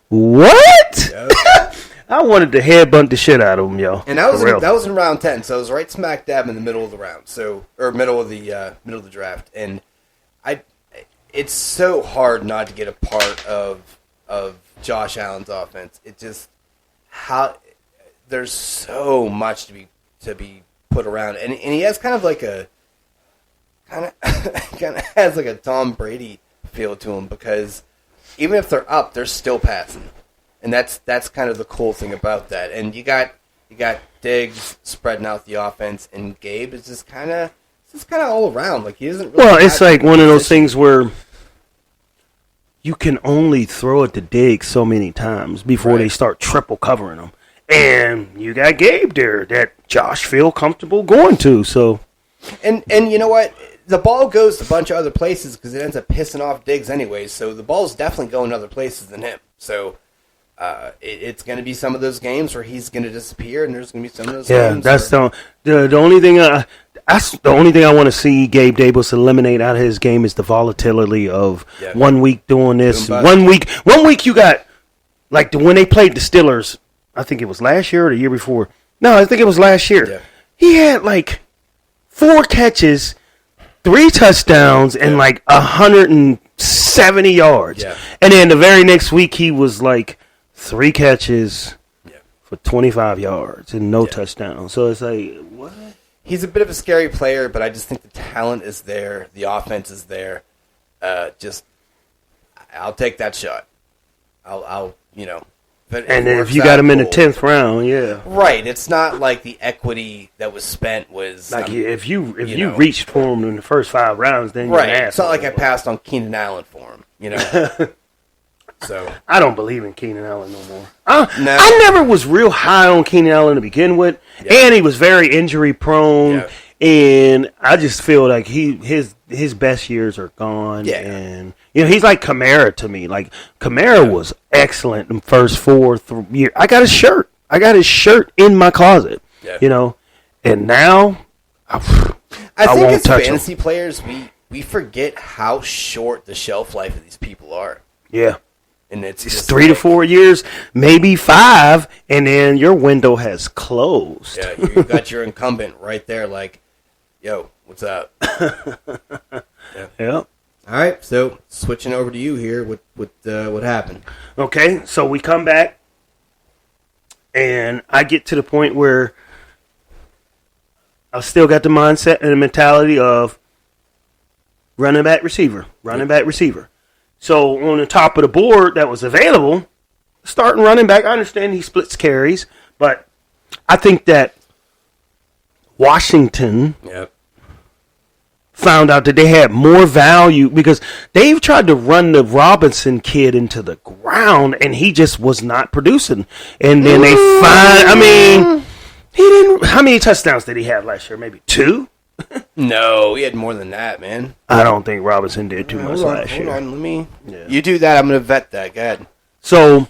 what? Yep. I wanted to headbutt the shit out of him, yo. And that was in round 10, so it was right smack dab in the middle of the round, middle of the draft. And it's so hard not to get a part of Josh Allen's offense. It just there's so much to be put around, and he has kind of has like a Tom Brady feel to him, because even if they're up, they're still passing. And that's kind of the cool thing about that. And you got Diggs spreading out the offense, and Gabe is just kind of all around. Like, he isn't really. Well, it's like one of those things where you can only throw it to Diggs so many times before they start triple covering them. And you got Gabe there that Josh feel comfortable going to. So, and you know what? The ball goes to a bunch of other places because it ends up pissing off Diggs anyways. So the ball's definitely going other places than him. So. It's going to be some of those games where he's going to disappear, and there's going to be some of those games. Yeah, that's the only thing. That's the only thing I want to see Gabe Davis eliminate out of his game is the volatility of 1 week doing this, 1 week. 1 week you got like when they played the Steelers. I think it was last year or the year before. No, I think it was last year. Yeah. He had like 4 catches, 3 touchdowns, and like 170 yards. Yeah. And then the very next week he was like 3 catches for 25 yards and no touchdown. So it's like, what? He's a bit of a scary player, but I just think the talent is there. The offense is there. I'll take that shot. I'll and if you got him in the 10th round, right. It's not like the equity that was spent was like if you reached for him in the first 5 rounds, then you're an asshole. It's not like I passed on Keenan Allen for him, So I don't believe in Keenan Allen no more. I never was real high on Keenan Allen to begin with, and he was very injury prone. Yeah. And I just feel like his best years are gone. Yeah. And he's like Kamara to me. Like Kamara was excellent in the first 4 years. I got his shirt. In my closet. Yeah. And now I think as fantasy players we forget how short the shelf life of these people are. Yeah. And it's 3 to 4 years, maybe 5, and then your window has closed. Yeah, you got your incumbent right there like, yo, what's up? Yeah. All right, so switching over to you here, what happened? Okay, so we come back, and I get to the point where I've still got the mindset and the mentality of running back receiver. So on the top of the board that was available, starting running back, I understand he splits carries, but I think that Washington found out that they had more value because they've tried to run the Robinson kid into the ground, and he just was not producing. And then they he didn't. How many touchdowns did he have last year? Maybe 2? No, he had more than that, man. I don't think Robinson did too much last year. Hold on, let me. Yeah. You do that, I'm going to vet that. Go ahead. So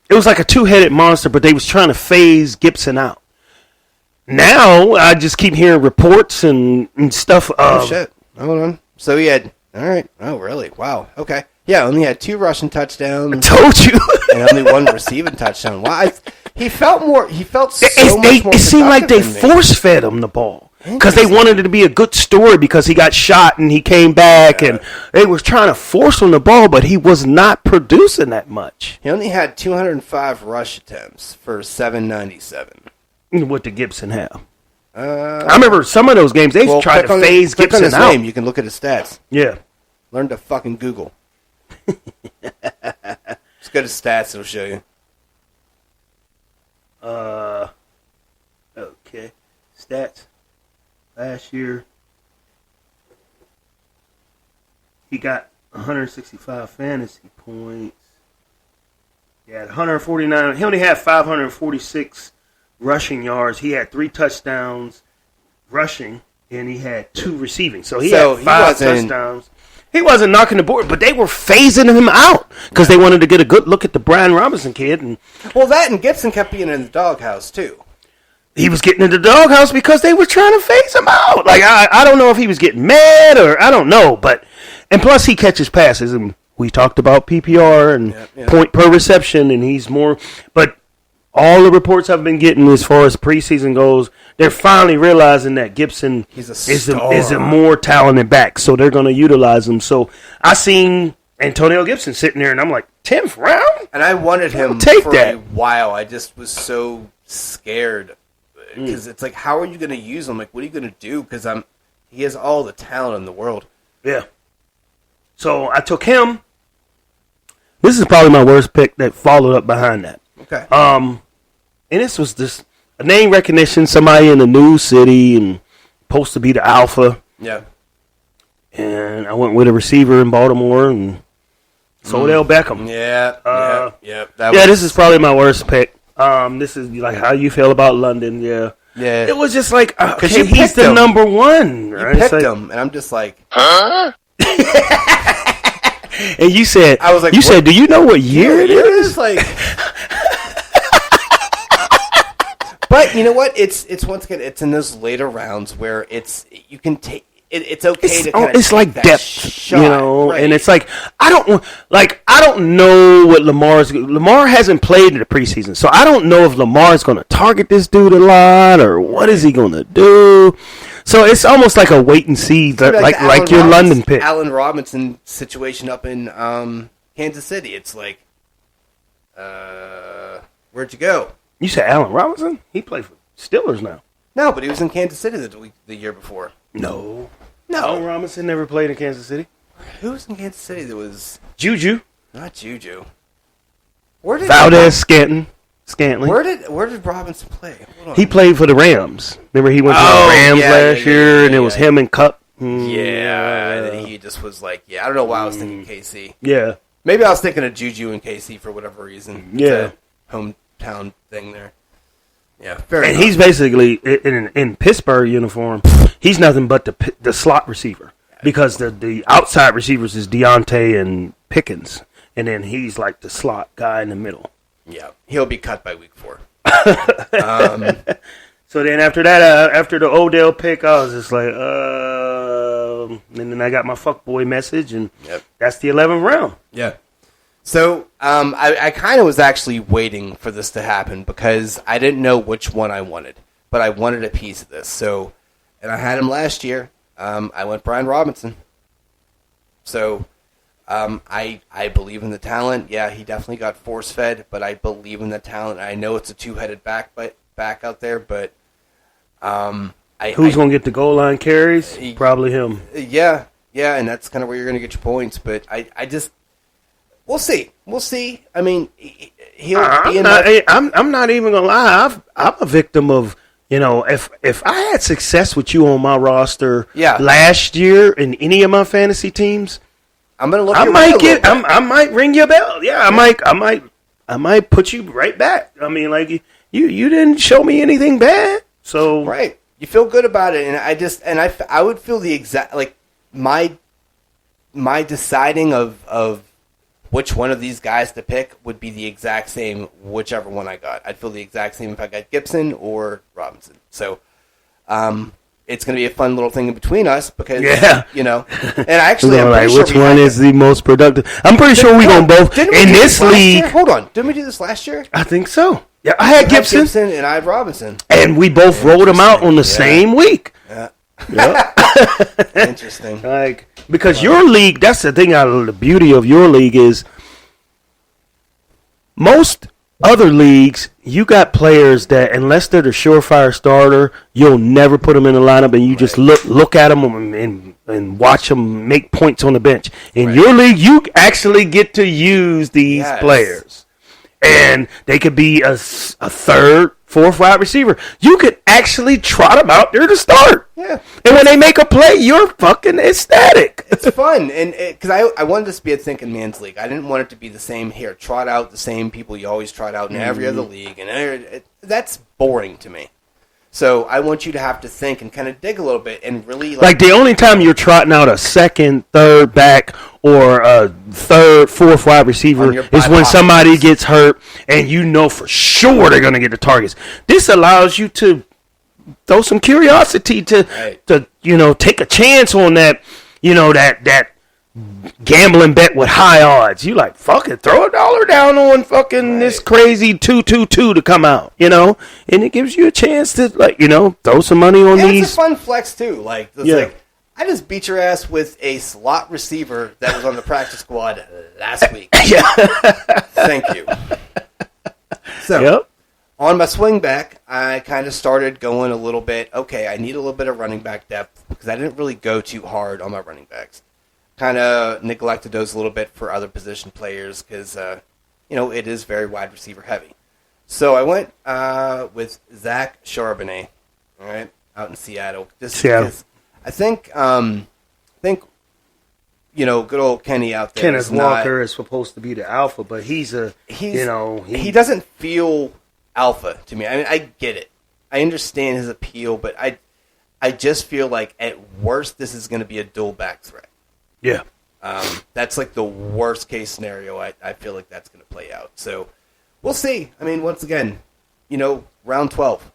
it was like a 2-headed monster, but they was trying to phase Gibson out. Now I just keep hearing reports and stuff. Oh shit! Hold on. So he had. All right. Oh really? Wow. Okay. Yeah, only had 2 rushing touchdowns. I told you. And only 1 receiving touchdown. Wow. He felt so much more. It seemed like they force fed him the ball. Because they wanted it to be a good story because he got shot and he came back and they was trying to force him the ball, but he was not producing that much. He only had 205 rush attempts for 797. What did Gibson have? I remember some of those games, they tried to phase Gibson out. You can look at his stats. Yeah. Learn to fucking Google. Just go to stats, it'll show you. Okay. Stats. Last year, he got 165 fantasy points. He had 149. He only had 546 rushing yards. He had 3 touchdowns rushing, and he had 2 receiving. So he had 5 touchdowns. He wasn't knocking the board, but they were phasing him out because they wanted to get a good look at the Brian Robinson kid. And that and Gibson kept being in the doghouse too. He was getting in the doghouse because they were trying to phase him out. Like I don't know if he was getting mad or I don't know, and plus he catches passes, and we talked about PPR and point per reception, and he's more. But all the reports I've been getting as far as preseason goes, they're finally realizing that Gibson is a more talented back, so they're going to utilize him. So I seen Antonio Gibson sitting there, and I'm like, 10th round? And I wanted him for a while. I just was so scared because it's like, how are you going to use him? Like, what are you going to do? Because he has all the talent in the world. Yeah. So I took him. This is probably my worst pick that followed up behind that. Okay. And this was just a name recognition, somebody in the new city and supposed to be the alpha. Yeah. And I went with a receiver in Baltimore and Odell Beckham. Yeah. This is probably my worst pick. This is like how you feel about London. Yeah. Yeah. It was just like, okay, he's the number one. Right? You picked him, and I'm just like, huh? And you said, I was like, you said, do you know what year it is? Like, but you know what? It's once again, it's in those later rounds where you can take. It's okay to kind of it's like that depth, shot, right. And it's like I don't know what Lamar hasn't played in the preseason, so I don't know if Lamar's going to target this dude a lot or what is he going to do. So it's almost like a wait and see, like your London pick, Allen Robinson situation up in Kansas City. It's like, where'd you go? You said Allen Robinson? He played for Steelers now. No, but he was in Kansas City the year before. No. Allen Robinson never played in Kansas City. Who was in Kansas City that was... Juju. Not Juju. Valdez Scantling. Where did Robinson play? He played for the Rams. Remember he went to the Rams last year, and it was him and Cup. Yeah, and he just was like, I don't know why I was thinking KC. Yeah. Maybe I was thinking of Juju and KC for whatever reason. Yeah. It's a hometown thing there. Yeah, fair enough. He's basically in Pittsburgh uniform. He's nothing but the slot receiver because the outside receivers is Deontay and Pickens, and then he's like the slot guy in the middle. Yeah, he'll be cut by week 4. So then after that, after the Odell pick, I was just like, and then I got my fuckboy message, and that's the 11th round. Yeah. So I kind of was actually waiting for this to happen because I didn't know which one I wanted, but I wanted a piece of this. So, and I had him last year. I went Brian Robinson. So I believe in the talent. Yeah, he definitely got force fed, but I believe in the talent. I know it's a two-headed back out there, but who's going to get the goal line carries? Probably him. Yeah, and that's kind of where you're going to get your points. But I just. We'll see. I mean, he'll be enough. I'm not even gonna lie. I'm a victim of if I had success with you on my roster last year in any of my fantasy teams, I'm gonna look. I might ring your bell. Yeah, I might put you right back. I mean, like you didn't show me anything bad, so right. You feel good about it, and I would feel the exact like my deciding of which one of these guys to pick would be the exact same whichever one I got. I'd feel the exact same if I got Gibson or Robinson. So it's going to be a fun little thing in between us because, and actually I'm pretty which one is the most productive? I'm pretty sure we're going to both, in this league. Hold on. Didn't we do this last year? I think so. Yeah, I had Gibson and I had Robinson. And we both rolled them out on the same week. Yeah. Yep. Interesting. Because your league, that's the thing the beauty of your league is most other leagues, you got players that unless they're the surefire starter, you'll never put them in the lineup and you just look at them and watch them make points on the bench. In your league, you actually get to use these players. and they could be a third, fourth wide receiver. You could actually trot them out there to start. Yeah. And when they make a play, you're fucking ecstatic. It's fun. And because I wanted this to be a thinking man's league. I didn't want it to be the same here. Trot out the same people you always trot out in every other league. And that's boring to me. So I want you to have to think and kind of dig a little bit and really like the only time you're trotting out a second, third back or a third, fourth wide receiver is when somebody gets hurt and you know for sure they're going to get the targets. This allows you to throw some curiosity to take a chance on that, that gambling bet with high odds. You like, fuck it, throw $1 down on fucking this crazy 2-2-2 to come out, and it gives you a chance to throw some money on these. It's a fun flex too. Like I just beat your ass with a slot receiver that was on the practice squad last week. Yeah. Thank you. So on my swing back, I kind of started going a little bit, okay, I need a little bit of running back depth because I didn't really go too hard on my running backs. Kind of neglected those a little bit for other position players because, it is very wide receiver heavy. So I went with Zach Charbonnet, all right, out in Seattle. I think, good old Kenny out there. Kenneth Walker is supposed to be the alpha, but he doesn't feel alpha to me. I mean, I get it. I understand his appeal, but I just feel like at worst this is going to be a dual back threat. Yeah. That's like the worst case scenario. I feel like that's going to play out. So we'll see. I mean, once again, round 12.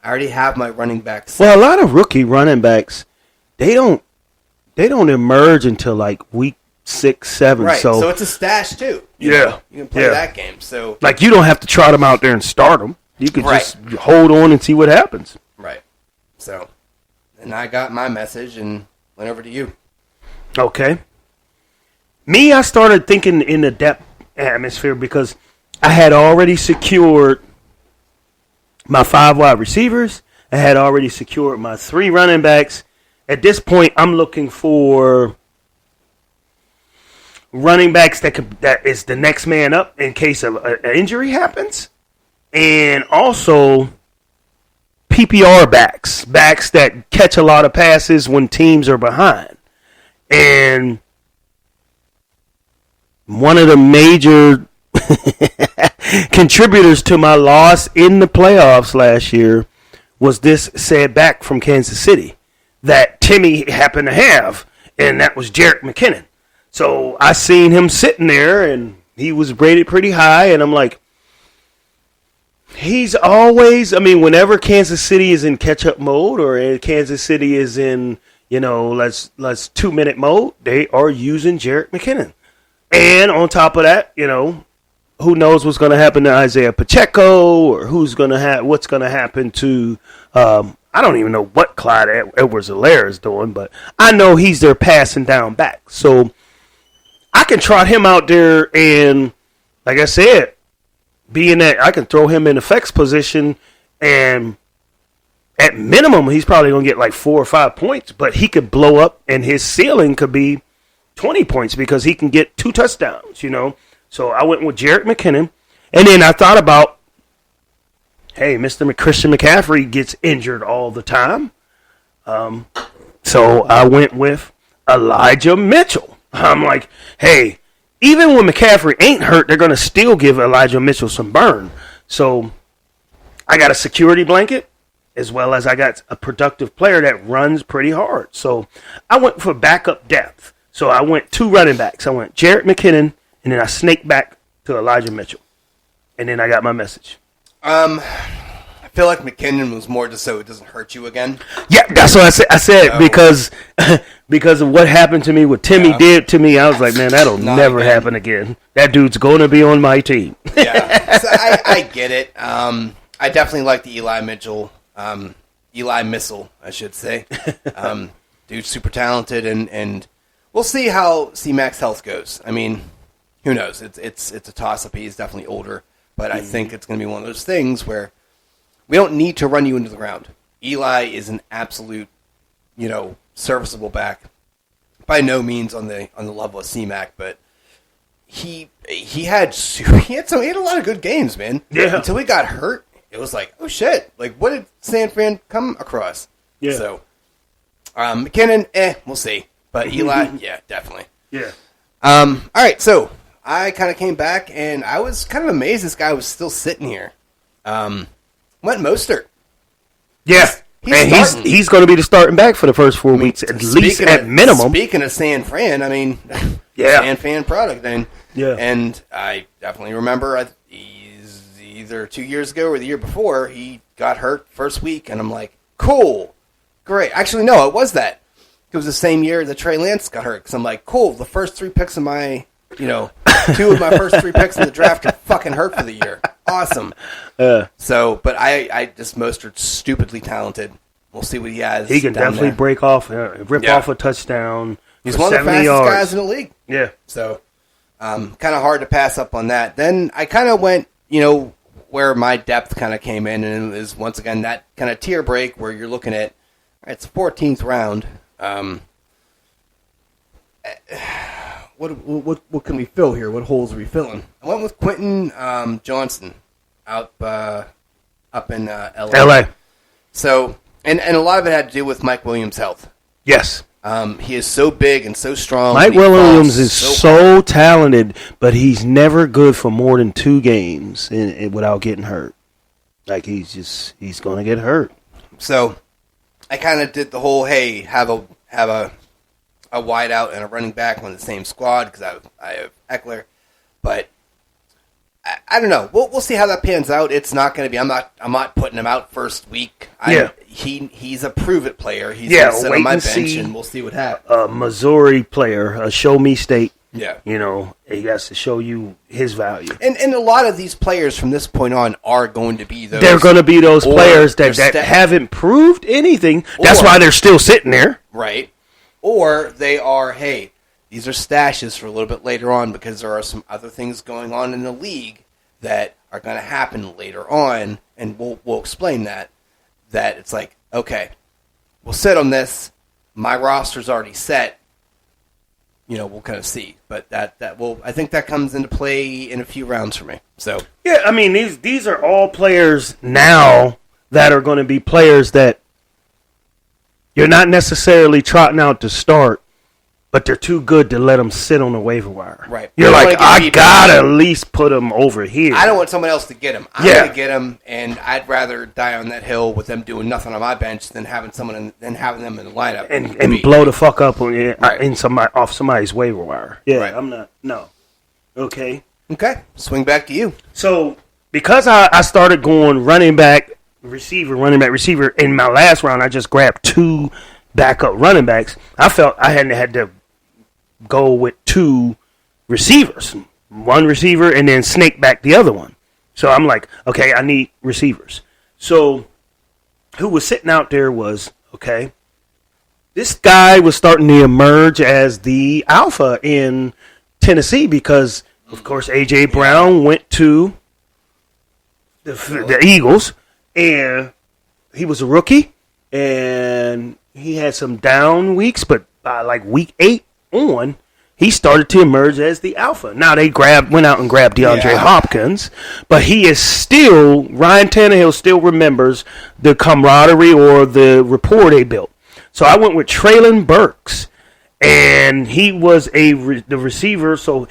I already have my running backs. Well, a lot of rookie running backs, they don't emerge until like week 6, 7. Right. So it's a stash too. You can play that game. So like you don't have to trot them out there and start them. You can just hold on and see what happens. Right. So, and I got my message and went over to you. Okay. Me, I started thinking in the depth atmosphere because I had already secured my 5 wide receivers. I had already secured my 3 running backs. At this point, I'm looking for running backs that is the next man up in case of an injury happens, and also PPR backs that catch a lot of passes when teams are behind. And one of the major contributors to my loss in the playoffs last year was this said back from Kansas City that Timmy happened to have, and that was Jerick McKinnon. So I seen him sitting there, and he was rated pretty high, and I'm like, he's always, whenever Kansas City is in catch-up mode or Kansas City is in, let's 2-minute mode, they are using Jerick McKinnon. And on top of that, who knows what's going to happen to Isaiah Pacheco or what's going to happen to, I don't even know what Clyde Edwards-Helaire is doing, but I know he's their passing down back. So I can trot him out there and, like I said, being that I can throw him in the flex position and at minimum he's probably going to get like 4 or 5 points, but he could blow up and his ceiling could be 20 points because he can get 2 touchdowns, So I went with Jerick McKinnon. And then I thought about, hey, Mr. Christian McCaffrey gets injured all the time. So I went with Elijah Mitchell. I'm like, hey, even when McCaffrey ain't hurt, they're going to still give Elijah Mitchell some burn. So I got a security blanket as well as I got a productive player that runs pretty hard. So I went for backup depth. So I went 2 running backs. I went Jerick McKinnon, and then I snaked back to Elijah Mitchell. And then I got my message. I feel like McKinnon was more just so it doesn't hurt you again. Yeah, that's what I said because of what happened to me, what Timmy did to me. I was like, man, that'll never happen again. That dude's going to be on my team. Yeah, so I get it. I definitely like the Eli Mitchell, Eli Missile, I should say. Dude's super talented, and we'll see how C-Mac's health goes. I mean, who knows? It's a toss-up. He's definitely older, but I think it's going to be one of those things where we don't need to run you into the ground. Eli is an absolute, serviceable back. By no means on the level of C-Mac, but he had a lot of good games, man. Yeah. Until he got hurt, it was like, oh shit! Like, what did San Fran come across? Yeah. So, McKinnon, we'll see. But Eli, yeah, definitely. Yeah. All right, so I kind of came back, and I was kind of amazed this guy was still sitting here. Went Mostert. Yeah. He's going to be the starting back for the first 4 weeks, at least at minimum. Speaking of San Fran, I mean, yeah. San Fran product. Yeah. And I definitely remember he's either 2 years ago or the year before, he got hurt first week, and I'm like, cool, great. Actually, no, it was that. It was the same year that Trey Lance got hurt, because I'm like, cool, the first 3 picks of my, 2 of my first 3 picks in the draft are fucking hurt for the year. Awesome. So, but I just Mostert's stupidly talented. We'll see what he has. He can definitely break off, rip off a touchdown. He's one of the fastest guys in the league. Yeah. So, kind of hard to pass up on that. Then I kind of went, where my depth kind of came in, and it was once again that kind of tier break where you're looking at, it's 14th round. What can we fill here? What holes are we filling? I went with Quentin Johnson up in L.A. So, and a lot of it had to do with Mike Williams' health. Yes. He is so big and so strong. Mike Williams is so talented, but he's never good for more than 2 games without getting hurt. Like, he's going to get hurt. So, I kind of did the whole, hey, have a wide out and a running back on the same squad because I have Eckler, but I don't know. We'll see how that pans out. It's not going to be. I'm not putting him out first week. He's a prove it player. He's going to sit on my bench, and we'll see what happens. A Missouri player, a show me state. Yeah, he has to show you his value. And a lot of these players from this point on are going to be those. They're going to be those players that haven't proved anything. That's why they're still sitting there. Right. Or they are, hey, these are stashes for a little bit later on because there are some other things going on in the league that are going to happen later on, and we'll explain that. That it's like, okay, we'll sit on this. My roster's already set. We'll kind of see, but I think that comes into play in a few rounds for me. So yeah, I mean these are all players now that are going to be players that you're not necessarily trotting out to start, but they're too good to let them sit on the waiver wire. Right. You're like, I gotta at least put them over here. I don't want someone else to get them. I'm going to get them, and I'd rather die on that hill with them doing nothing on my bench than having them in the lineup and blow the fuck up off somebody's waiver wire. Yeah, right. I'm not. No. Okay. Swing back to you. So because I started going running back, receiver. In my last round, I just grabbed 2 backup running backs. I felt I hadn't had to go with 2 receivers. 1 receiver and then snake back the other one. So I'm like, okay, I need receivers. So who was sitting out there was, okay, this guy was starting to emerge as the alpha in Tennessee because, of course, A.J. Brown went to the Eagles. And he was a rookie, and he had some down weeks, but by like week 8 on, he started to emerge as the alpha. Now they went out and grabbed DeAndre Hopkins, but he is still, Ryan Tannehill still remembers the camaraderie or the rapport they built. So I went with Treylon Burks, and he was the receiver. So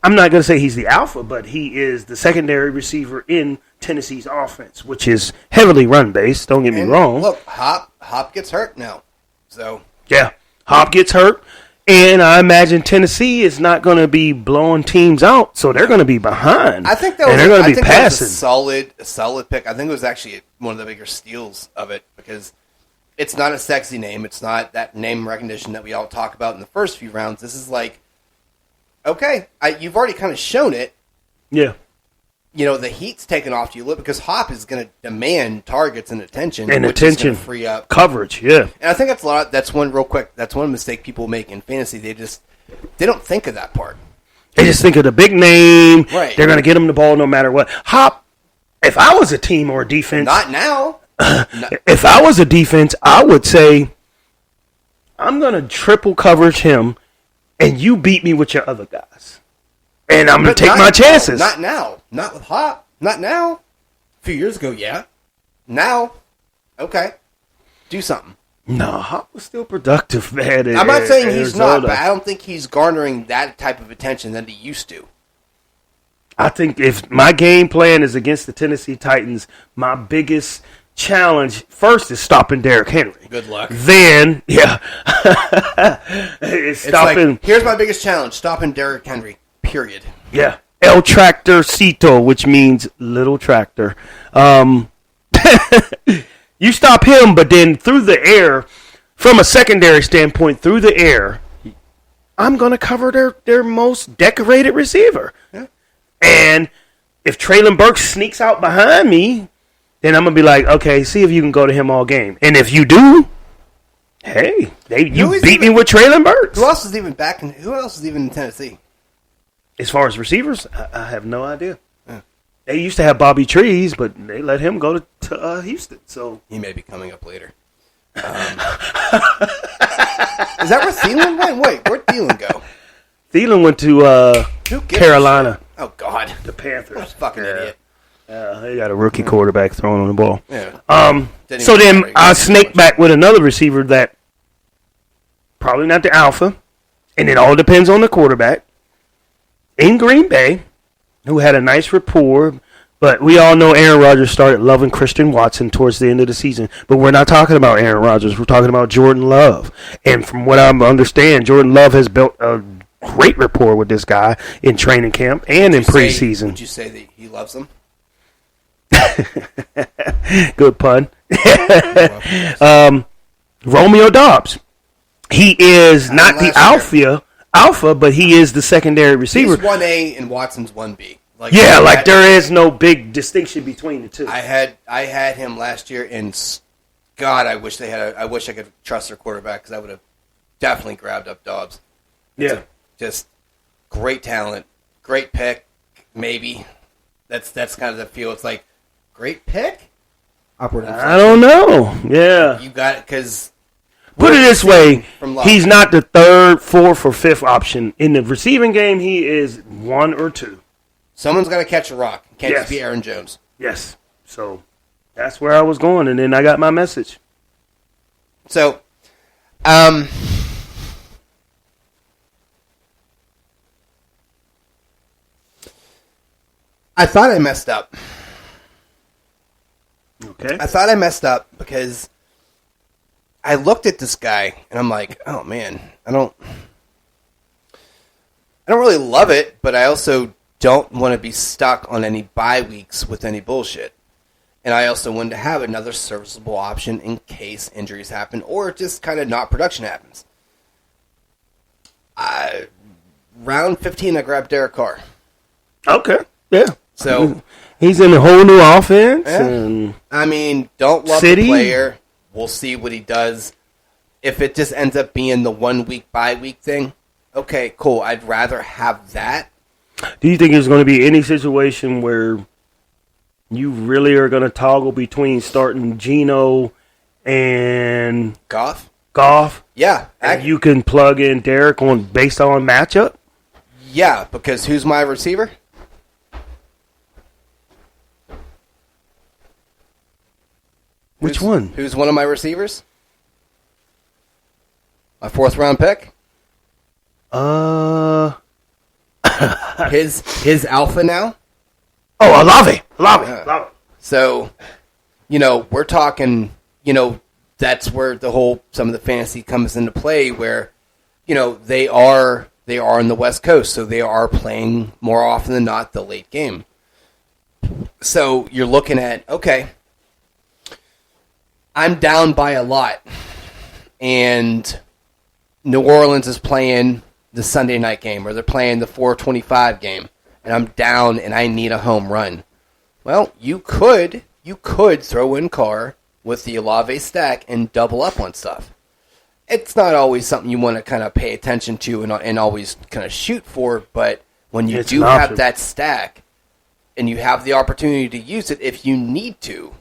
I'm not going to say he's the alpha, but he is the secondary receiver in Tennessee's offense, which is heavily run-based. Don't get me wrong. Look, Hop gets hurt now. So yeah, Hop gets hurt, and I imagine Tennessee is not going to be blowing teams out, so they're going to be behind. I think they're going to be passing. A solid pick. I think it was actually one of the bigger steals of it because it's not a sexy name. It's not that name recognition that we all talk about in the first few rounds. This is like, okay, you've already kind of shown it. Yeah. The heat's taken off to you because Hop is going to demand targets and attention, which is going to free up coverage. Yeah, and I think that's one mistake people make in fantasy. They don't think of that part. They just think of the big name. Right. They're going to get him the ball no matter what. Hop. If I was a team or a defense, not now. If I was a defense, I would say I'm going to triple coverage him, and you beat me with your other guys. And I'm going to take my chances. Not now. Not with Hop. Not now. A few years ago, yeah. Now, okay. Do something. No, Hop was still productive, man. I'm not saying he's not, but I don't think he's garnering that type of attention that he used to. I think if my game plan is against the Tennessee Titans, my biggest challenge first is stopping Derrick Henry. Good luck. Then, it's stopping. Like, here's my biggest challenge: stopping Derrick Henry. Period. Yeah, El Tractorcito, which means little tractor. You stop him, but then through the air, from a secondary standpoint, through the air, I'm going to cover their most decorated receiver. Yeah. And if Traylon Burks sneaks out behind me, then I'm going to be like, okay, see if you can go to him all game. And if you do, hey, you beat me with Traylon Burks. Who else is even in Tennessee? As far as receivers, I have no idea. Yeah. They used to have Bobby Trees, but they let him go to Houston. So he may be coming up later. Is that where Thielen went? Wait, where'd Thielen go? Thielen went to Carolina. Oh, God. The Panthers. What a fucking idiot. They got a rookie quarterback throwing on the ball. Yeah. So then I snake back with another receiver that probably not the alpha, and it all depends on the quarterback. In Green Bay, who had a nice rapport, but we all know Aaron Rodgers started loving Christian Watson towards the end of the season. But we're not talking about Aaron Rodgers. We're talking about Jordan Love. And from what I understand, Jordan Love has built a great rapport with this guy in training camp and in preseason. Would you say that he loves him? Good pun. Romeo Doubs. He is not the alpha, but he is the secondary receiver. He's 1A and Watson's 1B. There is no big distinction between the two. I had him last year, and God, I wish I could trust their quarterback because I would have definitely grabbed up Dobbs. Yeah, just great talent, great pick. Maybe that's kind of the feel. It's like great pick. I don't know. Yeah, you got it because. Put it this way, he's not the third, fourth, or fifth option. In the receiving game, he is 1 or 2. Someone's got to catch a rock. Can't just be Aaron Jones. Yes. So that's where I was going, and then I got my message. So, I thought I messed up. Okay. I thought I messed up because I looked at this guy, and I'm like, oh, man, I don't really love it, but I also don't want to be stuck on any bye weeks with any bullshit. And I also wanted to have another serviceable option in case injuries happen or just kind of not production happens. Round 15, I grabbed Derek Carr. Okay, yeah. So he's in a whole new offense. Yeah. And I mean, don't love the player. We'll see what he does. If it just ends up being the 1 week bye week thing, okay, cool. I'd rather have that. Do you think there's going to be any situation where you really are going to toggle between starting Geno and Goff? Yeah. And you can plug in Derek based on matchup? Yeah, because who's my receiver? Which one? Who's one of my receivers? My 4th round pick? His alpha now? Oh, Olave. So, we're talking, that's where some of the fantasy comes into play where, they are on the West Coast, so they are playing more often than not the late game. So you're looking at, okay, I'm down by a lot, and New Orleans is playing the Sunday night game, or they're playing the 4:25 game, and I'm down and I need a home run. Well, you could throw in Carr with the Olave stack and double up on stuff. It's not always something you want to kind of pay attention to and always kind of shoot for, but when you do have that stack and you have the opportunity to use it if you need to,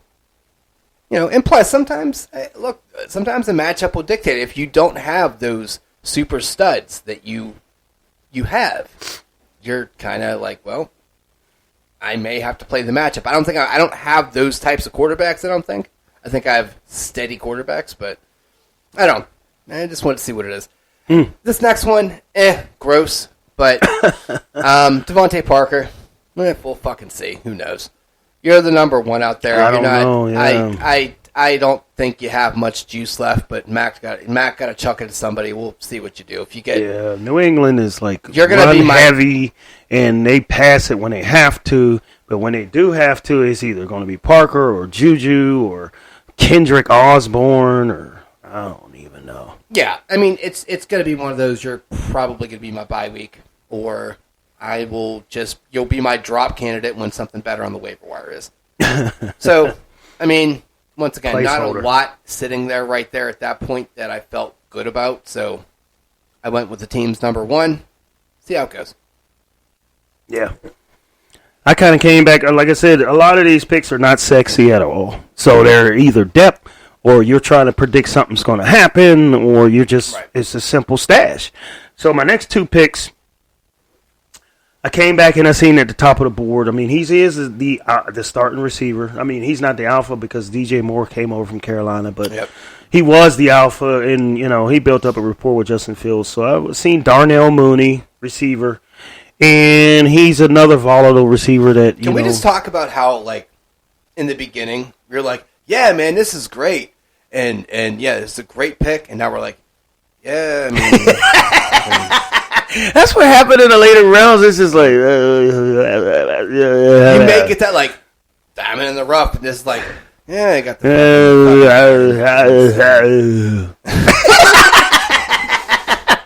and plus sometimes the matchup will dictate it. If you don't have those super studs that you have, you're kind of like, well, I may have to play the matchup. I don't have those types of quarterbacks. I think I have steady quarterbacks, but I don't. I just want to see what it is. This next one, gross. But Devontae Parker, we'll fucking see. Who knows? You're the number one out there. I don't know. Yeah. I don't think you have much juice left, but Mac got to chuck it to somebody. We'll see what you do. If you get New England is like you're gonna be heavy, and they pass it when they have to. But when they do have to, it's either going to be Parker or Juju or Kendrick Osborne or I don't even know. Yeah, I mean it's going to be one of those. You're probably going to be my bye week, or you'll be my drop candidate when something better on the waiver wire is. So, I mean. Once again, not a lot sitting there right there at that point that I felt good about. So I went with the team's number one. See how it goes. Yeah. I kind of came back. Like I said, a lot of these picks are not sexy at all. So they're either depth or you're trying to predict something's going to happen or you're just, It's a simple stash. So my next two picks, I came back and I seen at the top of the board. I mean, he is the starting receiver. I mean, he's not the alpha because DJ Moore came over from Carolina, but he was the alpha, and he built up a rapport with Justin Fields. So I seen Darnell Mooney, receiver, and he's another volatile receiver that Can we just talk about how, like, in the beginning, you're like, yeah, man, this is great, and yeah, it's a great pick, and now we're like, yeah, I mean. That's what happened in the later rounds. It's just like... you may get that, like, diamond in the rough, and this is like, yeah, I got the...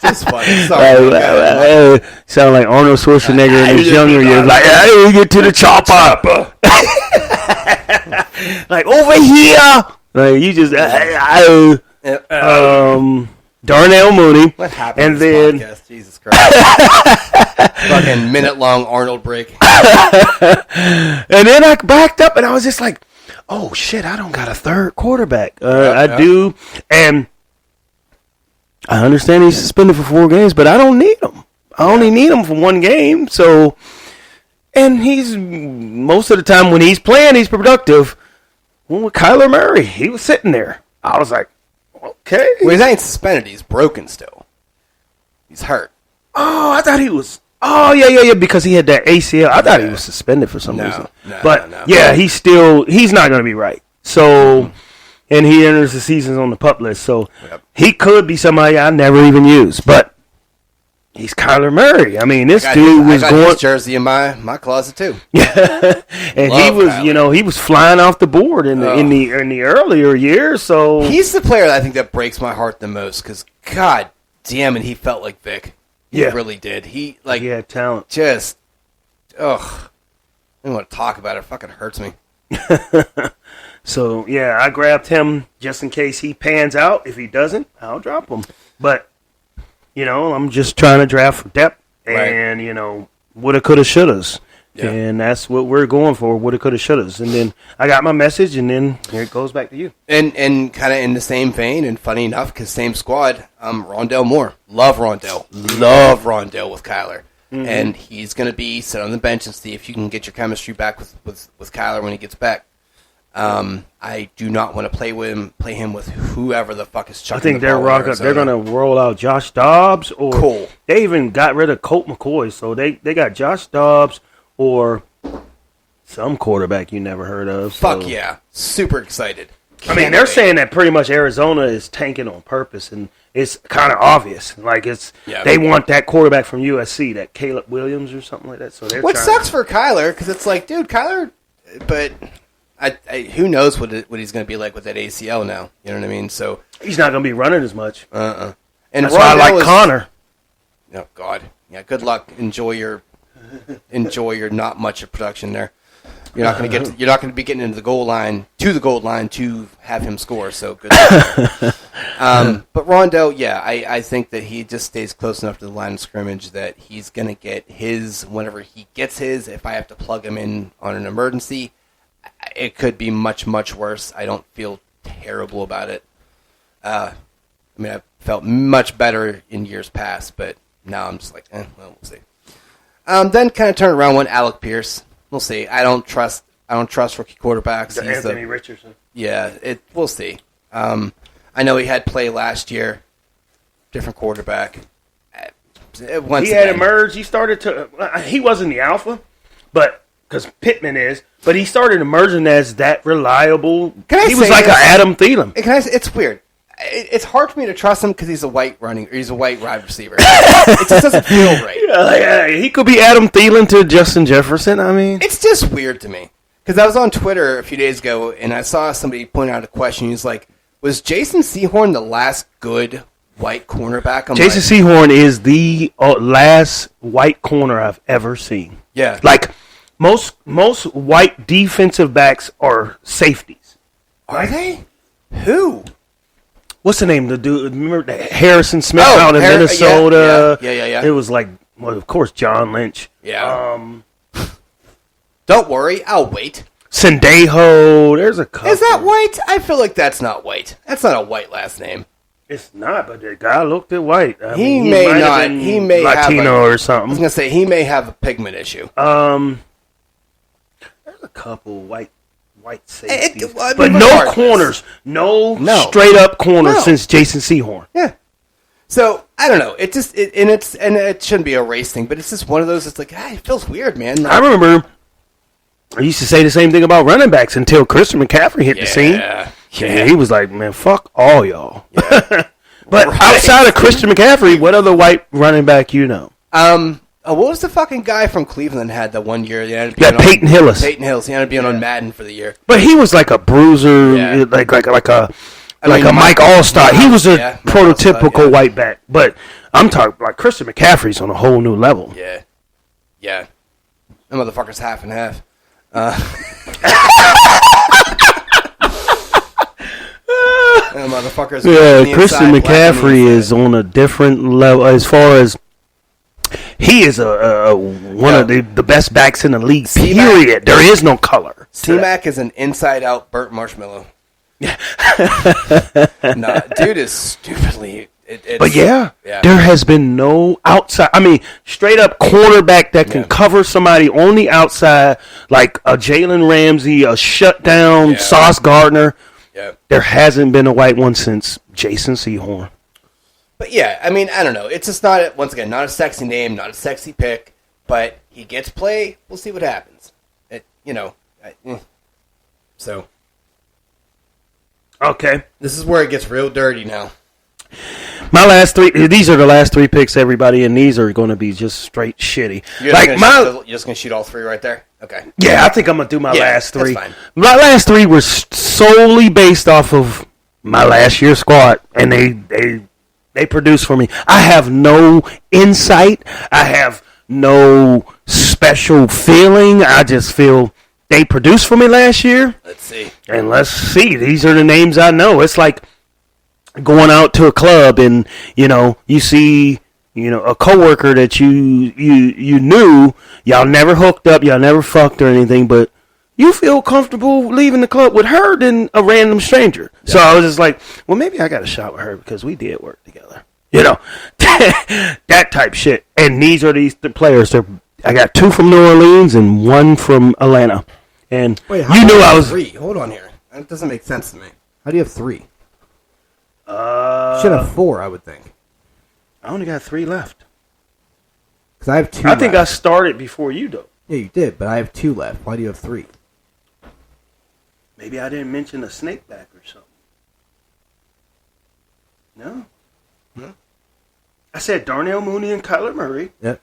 Just funny. Sorry. Sound like Arnold Schwarzenegger in his younger years. Like, hey, get to the chopper. Like, over here. Like, you just... Darnell Mooney. What happened to this podcast? Jesus Christ. Fucking minute-long Arnold break. And then I backed up, and I was just like, oh, shit, I don't got a third quarterback. I do, and I understand he's suspended for 4 games, but I don't need him. I only need him for 1 game, so... And he's, most of the time when he's playing, he's productive. Well, with Kyler Murray, he was sitting there. I was like, okay. Well, he ain't suspended. He's broken still. He's hurt. Oh, I thought he was. Oh, yeah, because he had that ACL. I thought he was suspended for some reason. But, he's not going to be right. So, and he enters the season on the PUP list. So, he could be somebody I never even use. But, he's Kyler Murray. I mean, this dude was going. His jersey in my closet, too. Yeah. And he was, Kyler. He was flying off the board in the earlier years. So, he's the player that I think that breaks my heart the most because, God damn it, he felt like Vic. He really did. He had talent. Just, I don't want to talk about it. It fucking hurts me. So, I grabbed him just in case he pans out. If he doesn't, I'll drop him. But, I'm just trying to draft for depth and, woulda, coulda, shouldas. Yeah. And that's what we're going for, woulda, coulda, shouldas. And then I got my message, and then here it goes back to you. And kind of in the same vein, and funny enough, because same squad, Rondell Moore. Love Rondell. Love Rondell with Kyler. Mm-hmm. And he's going to be sit on the bench and see if you can get your chemistry back with Kyler when he gets back. I do not want to play him with whoever the fuck is chucking. I think they're going to roll out Josh Dobbs, or Cole. They even got rid of Colt McCoy, so they got Josh Dobbs or some quarterback you never heard of. So. Fuck yeah, super excited. They're saying that pretty much Arizona is tanking on purpose, and it's kind of obvious. Like they want that quarterback from USC, that Caleb Williams or something like that. So what sucks for Kyler because it's like, dude, Kyler, but. Who knows what he's going to be like with that ACL now? You know what I mean? So he's not going to be running as much. And that's why I like Connor. Oh God, yeah. Good luck. Enjoy your not much of production there. You're not going to be getting into the goal line to have him score. So good. But Rondell, I think that he just stays close enough to the line of scrimmage that he's going to get his whenever he gets his. If I have to plug him in on an emergency. It could be much, much worse. I don't feel terrible about it. I felt much better in years past, but now I'm just like, we'll see. Then kind of turned around, went Alec Pierce. We'll see. I don't trust rookie quarterbacks. Anthony Richardson. Yeah, we'll see. I know he had play last year. Different quarterback. He had emerged. He started to. He wasn't the alpha, but because Pittman is, but he started emerging as that reliable. He was like an Adam Thielen. It's weird. It's hard for me to trust him because he's a white wide receiver. It just doesn't feel right. He could be Adam Thielen to Justin Jefferson. I mean, it's just weird to me because I was on Twitter a few days ago and I saw somebody point out a question. He's like, "Was Jason Sehorn the last good white cornerback?" Jason Sehorn is the last white corner I've ever seen. Yeah, like most white defensive backs are safeties. Are they? Who? What's the name? The dude, remember Harrison Smith out in Minnesota? Yeah. It was like, well, of course, John Lynch. Yeah. Don't worry, I'll wait. Sendejo, there's a couple. Is that white? I feel like that's not white. That's not a white last name. It's not, but the guy looked at white. He may not. He may Latino have or something. I was gonna say he may have a pigment issue. There's a couple white safeties, but no regardless. corners, no straight up corners since Jason Sehorn. Yeah. So I don't know. It shouldn't be a race thing, but it's just one of those. It's like it feels weird, man. Like, I remember I used to say the same thing about running backs until Christian McCaffrey hit the scene. Yeah, he was like, man, fuck all y'all. Yeah. But outside of Christian McCaffrey, what other white running back you know? What was the fucking guy from Cleveland had that one year? Peyton Hillis. Peyton Hillis. He ended up being on Madden for the year. But he was like a bruiser, like a Mike Allstott. He was a prototypical white back. But I'm talking like Christian McCaffrey's on a whole new level. Yeah. That motherfucker's half and half. Motherfuckers. Yeah, Christian McCaffrey is on a different level as far as he is one of the best backs in the league. Period. There is no color. T-Mac is an inside-out burnt marshmallow. No, dude is stupidly. But there has been no outside. I mean, straight up cornerback that can cover somebody on the outside, like a Jalen Ramsey, a shutdown Sauce Gardner. Yeah. There hasn't been a white one since Jason Sehorn. But yeah, I mean, I don't know. It's just not, once again, not a sexy name, not a sexy pick, but he gets play. We'll see what happens. So. Okay. This is where it gets real dirty now. My last three, these are the last three picks, everybody, and these are going to be just straight shitty. You're just going to shoot all three right there? Okay. Yeah, I think I'm going to do my last three. That's fine. My last three were solely based off of my last year's squad, and they produced for me. I have no insight. I have no special feeling. I just feel they produced for me last year. Let's see. And let's see. These are the names I know. It's like going out to a club and, you see, a coworker that you knew, y'all never hooked up, y'all never fucked or anything, but you feel comfortable leaving the club with her than a random stranger. Yeah. So I was just like, well, maybe I got a shot with her because we did work together. That type shit. And these are the players. I got 2 from New Orleans and 1 from Atlanta. And wait, you knew I was 3. Hold on here. That doesn't make sense to me. How do you have 3? Should have 4, I would think. I only got 3 left. Because I have 2 I think I started before you, though. Yeah, you did, but I have 2 left. Why do you have 3? Maybe I didn't mention a snake back or something. No? I said Darnell Mooney and Kyler Murray. Yep.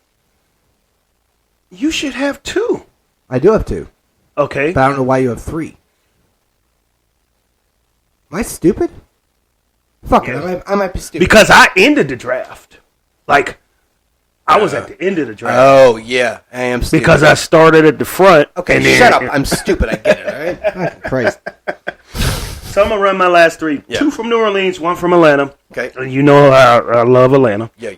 You should have 2. I do have 2. Okay. But I don't know why you have 3. Am I stupid? Fuck it, I might be stupid. Because I ended the draft. Like, I was at the end of the draft. Oh, yeah. I am stupid. Because I started at the front. Okay, and shut up. I'm stupid. I get it, all right? Christ. So I'm going to run my last 3. Yeah. 2 from New Orleans, 1 from Atlanta. Okay. You know I love Atlanta. Yeah.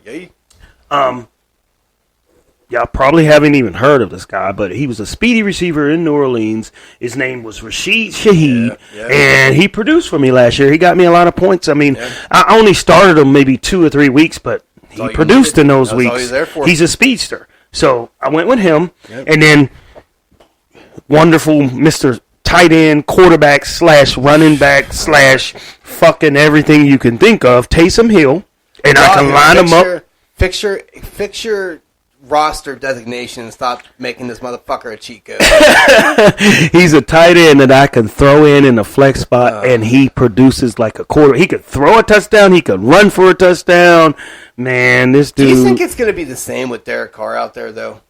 Y'all probably haven't even heard of this guy, but he was a speedy receiver in New Orleans. His name was Rashid Shaheed, and he produced for me last year. He got me a lot of points. I mean, I only started him maybe 2 or 3 weeks, but he produced in those weeks. He's a speedster. So I went with him, and then wonderful Mr. Tight end, quarterback / running back / fucking everything you can think of, Taysom Hill, and I can line him up. Fix your roster designation and stop making this motherfucker a cheat code. He's a tight end that I can throw in a flex spot, and he produces like a quarter. He could throw a touchdown. He could run for a touchdown. Man, this dude. Do you think it's going to be the same with Derek Carr out there, though?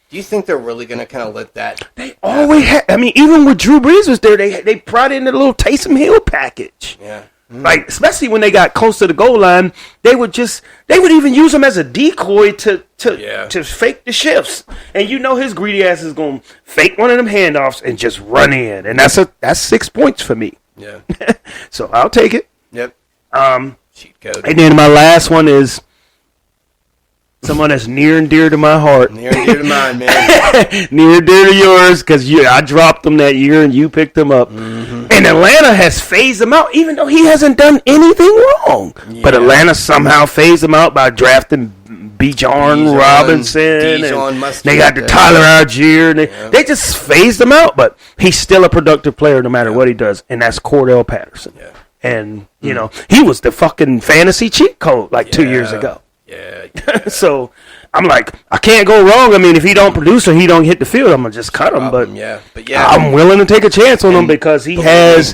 Do you think they're really going to kind of let that? They always have. I mean, even when Drew Brees was there, they brought in a little Taysom Hill package. Yeah. Mm-hmm. Like, especially when they got close to the goal line, they would even use him as a decoy to fake the shifts. And you know his greedy ass is going to fake one of them handoffs and just run in. And that's 6 points for me. Yeah. So I'll take it. Yep. Cheat code. And then my last one is someone that's near and dear to my heart. Near and dear to mine, man. Near and dear to yours, because I dropped them that year and you picked them up. Mm-hmm. And Atlanta has phased him out, even though he hasn't done anything wrong. Yeah. But Atlanta somehow phased him out by drafting Bijan Robinson. And they got the Tyler Algier. And they just phased him out, but he's still a productive player no matter what he does, and that's Cordell Patterson. Yeah. And, you know, he was the fucking fantasy cheat code like 2 years ago. Yeah. So I'm like, I can't go wrong. I mean, if he don't produce or he don't hit the field, I'm gonna just cut him. But I'm willing to take a chance on him because he has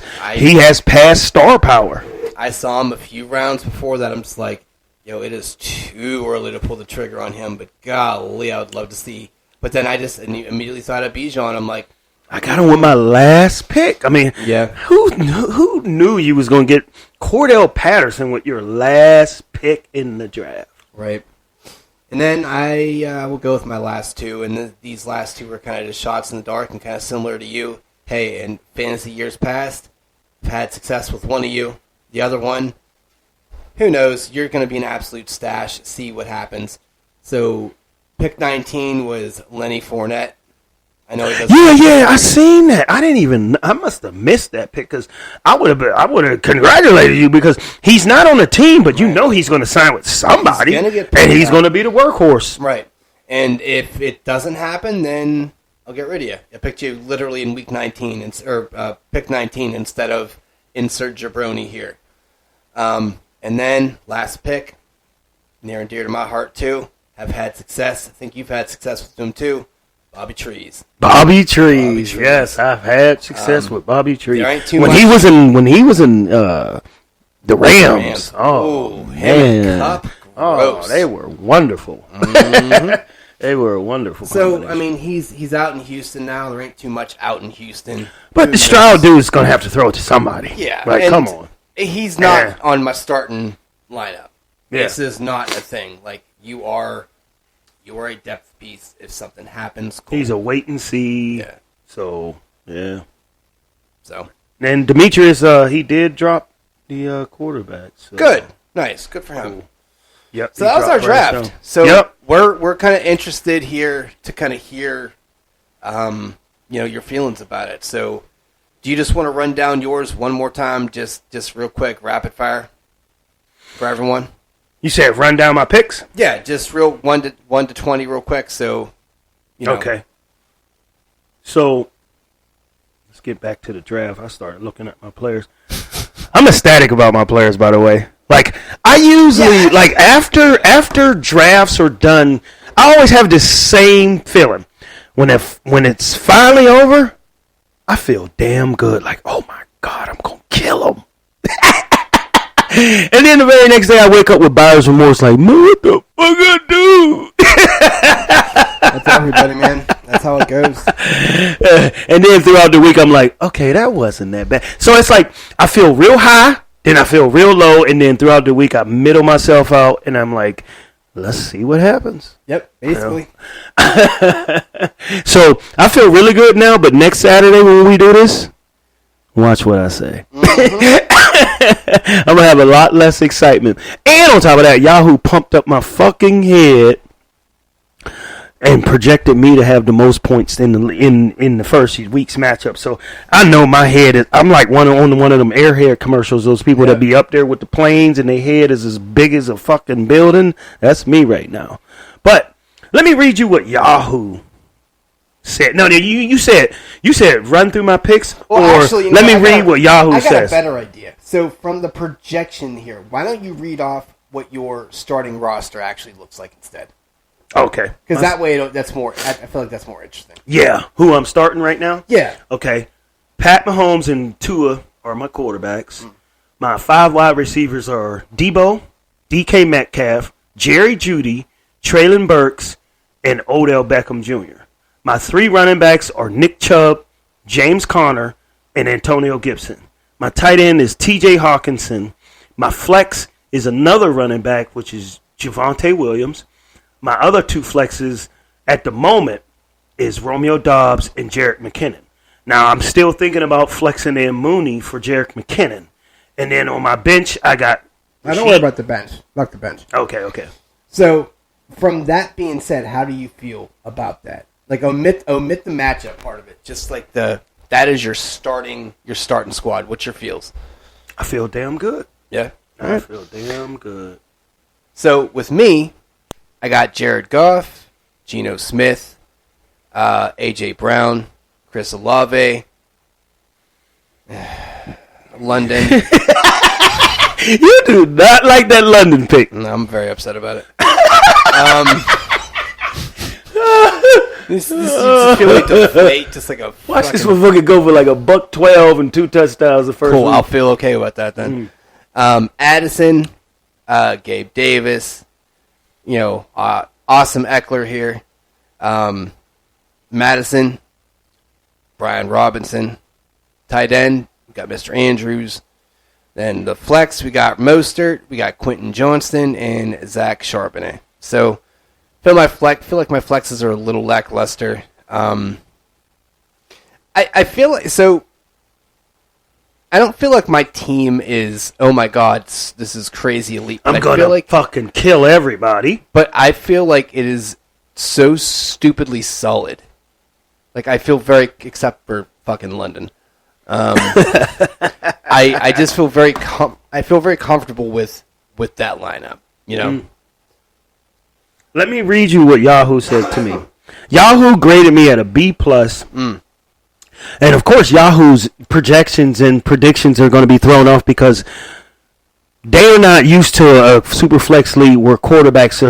past star power. I saw him a few rounds before that. I'm just like, yo, it is too early to pull the trigger on him. But golly, I would love to see. But then I just immediately thought of Bijan. I'm like, I got him with my last pick. I mean, who knew you was gonna get Cordell Patterson with your last pick in the draft? Right. And then I will go with my last two, and these last two were kind of just shots in the dark and kind of similar to you. Hey, in fantasy years past, I've had success with one of you. The other one, who knows? You're going to be an absolute stash. See what happens. So, pick 19 was Lenny Fournette. I know he doesn't. Yeah, I seen that. I must have missed that pick because I would have congratulated you because he's not on the team, but you know he's going to sign with somebody, he's going to be the workhorse. Right. And if it doesn't happen, then I'll get rid of you. I picked you literally in week 19, pick 19 instead of insert jabroni here. And then last pick, near and dear to my heart too. Have had success. I think you've had success with them too. Bobby Trees. Yes, I've had success with Bobby Trees. When he was in the Rams. Oh man. Cup, oh, they were wonderful. Mm-hmm. They were a wonderful. So I mean, he's out in Houston now. There ain't too much out in Houston. But the Stroud dude's gonna have to throw it to somebody. Yeah, like come on. He's not on my starting lineup. Yeah. This is not a thing. Like you are a depth piece. If something happens, cool. He's a wait and see. Yeah. So yeah. So and Demetrius, he did drop the quarterback. So. Good, nice, good for him. Cool. Yep. So that was our draft. So we're kind of interested here to kind of hear, your feelings about it. So, do you just want to run down yours one more time, just real quick, rapid fire, for everyone? You said run down my picks? Yeah, just real 1 to 20 real quick. So, Okay. So, let's get back to the draft. I started looking at my players. I'm ecstatic about my players, by the way. Like, I usually, after drafts are done, I always have this same feeling. When it's finally over, I feel damn good. Like, oh my God, I'm going to kill him. And then the very next day, I wake up with buyer's remorse, like, man, what the fuck I do? That's everybody, man. That's how it goes. And then throughout the week, I'm like, okay, that wasn't that bad. So it's like, I feel real high, then I feel real low, and then throughout the week, I middle myself out, and I'm like, let's see what happens. Yep, basically. So I feel really good now, but next Saturday when we do this, watch what I say. Mm-hmm. I'm going to have a lot less excitement. And on top of that, Yahoo pumped up my fucking head and projected me to have the most points in the first week's matchup. So I know my head is, I'm like one of them airhead commercials, those people that be up there with the planes and their head is as big as a fucking building. That's me right now. But Let me read you what Yahoo said. No, you said run through my picks, well, actually, let me read what Yahoo says. I got a better idea. So from the projection here, why don't you read off what your starting roster actually looks like instead? Okay. Because that way, that's more. I feel like that's more interesting. Yeah. Who I'm starting right now? Yeah. Okay. Pat Mahomes and Tua are my quarterbacks. My 5 wide receivers are Debo, DK Metcalf, Jerry Jeudy, Traylon Burks, and Odell Beckham Jr. My 3 running backs are Nick Chubb, James Conner, and Antonio Gibson. My tight end is TJ Hawkinson. My flex is another running back, which is Javonte Williams. My other 2 flexes at the moment is Romeo Doubs and Jerick McKinnon. Now, I'm still thinking about flexing in Mooney for Jerick McKinnon. And then on my bench, I got... Don't worry about the bench. Fuck the bench. Okay. So, from that being said, how do you feel about that? Like, omit the matchup part of it. Just like that is your starting squad. What's your feels? I feel damn good. Yeah? I feel damn good. So, with me, I got Jared Goff, Geno Smith, A.J. Brown, Chris Olave, London. You do not like that London pick. No, I'm very upset about it. This just feel like deflate, just like a watch this motherfucker go for like a $112 and 2 touchdowns the first cool, week. I'll feel okay about that then. Addison, Gabe Davis, awesome Eckler here. Madison, Brian Robinson. Tight end, we got Mr. Andrews. Then the flex, we got Mostert, we got Quentin Johnston, and Zach Charbonnet. So, feel like my flexes are a little lackluster. I feel like I don't feel like my team is, oh my god, this is crazy elite. I'm gonna fucking kill everybody. But I feel like it is so stupidly solid. Like, I feel except for fucking London. I just feel very comfortable with that lineup, Let me read you what Yahoo said to me. Yahoo graded me at a B+. And of course, Yahoo's projections and predictions are going to be thrown off because they're not used to a super flex league where quarterbacks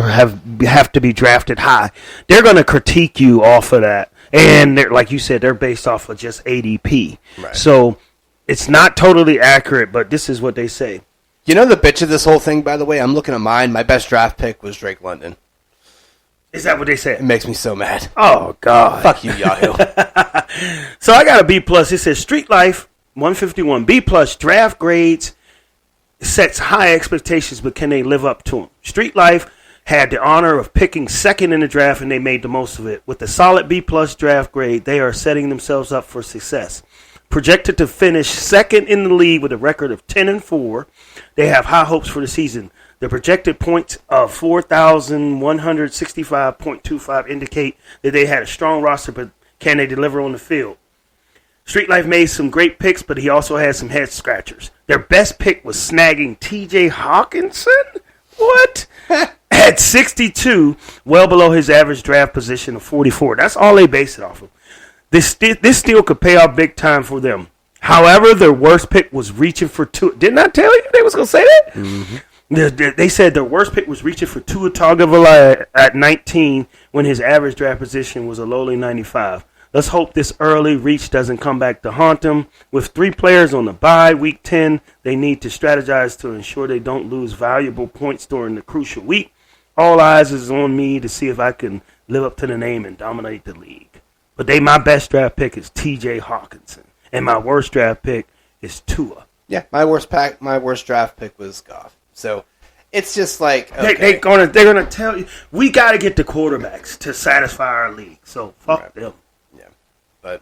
have to be drafted high. They're going to critique you off of that. And like you said, they're based off of just ADP. Right. So it's not totally accurate, but this is what they say. You know the bitch of this whole thing, by the way? I'm looking at mine. My best draft pick was Drake London. Is that what they said? It makes me so mad. Oh, God. Fuck you, Yahoo. So I got a B+. It says Street Life, 151. B+, draft grades, sets high expectations, but can they live up to them? Street Life had the honor of picking second in the draft, and they made the most of it. With a solid B+ draft grade, they are setting themselves up for success. Projected to finish second in the league with a record of 10-4, they have high hopes for the season. The projected points of 4,165.25 indicate that they had a strong roster, but can they deliver on the field? Street Life made some great picks, but he also had some head scratchers. Their best pick was snagging TJ Hawkinson? What? At 62, well below his average draft position of 44. That's all they base it off of. This still could pay off big time for them. However, their worst pick was reaching for Tua. Didn't I tell you they was going to say that? Mm-hmm. They said their worst pick was reaching for Tua Tagovailoa at 19 when his average draft position was a lowly 95. Let's hope this early reach doesn't come back to haunt them. With 3 players on the bye, week 10, they need to strategize to ensure they don't lose valuable points during the crucial week. All eyes is on me to see if I can live up to the name and dominate the league. But my best draft pick is TJ Hawkinson, and my worst draft pick is Tua. Yeah, my worst draft pick was Goff. So it's just like okay. they're gonna tell you we got to get the quarterbacks to satisfy our league. So fuck them. Yeah, but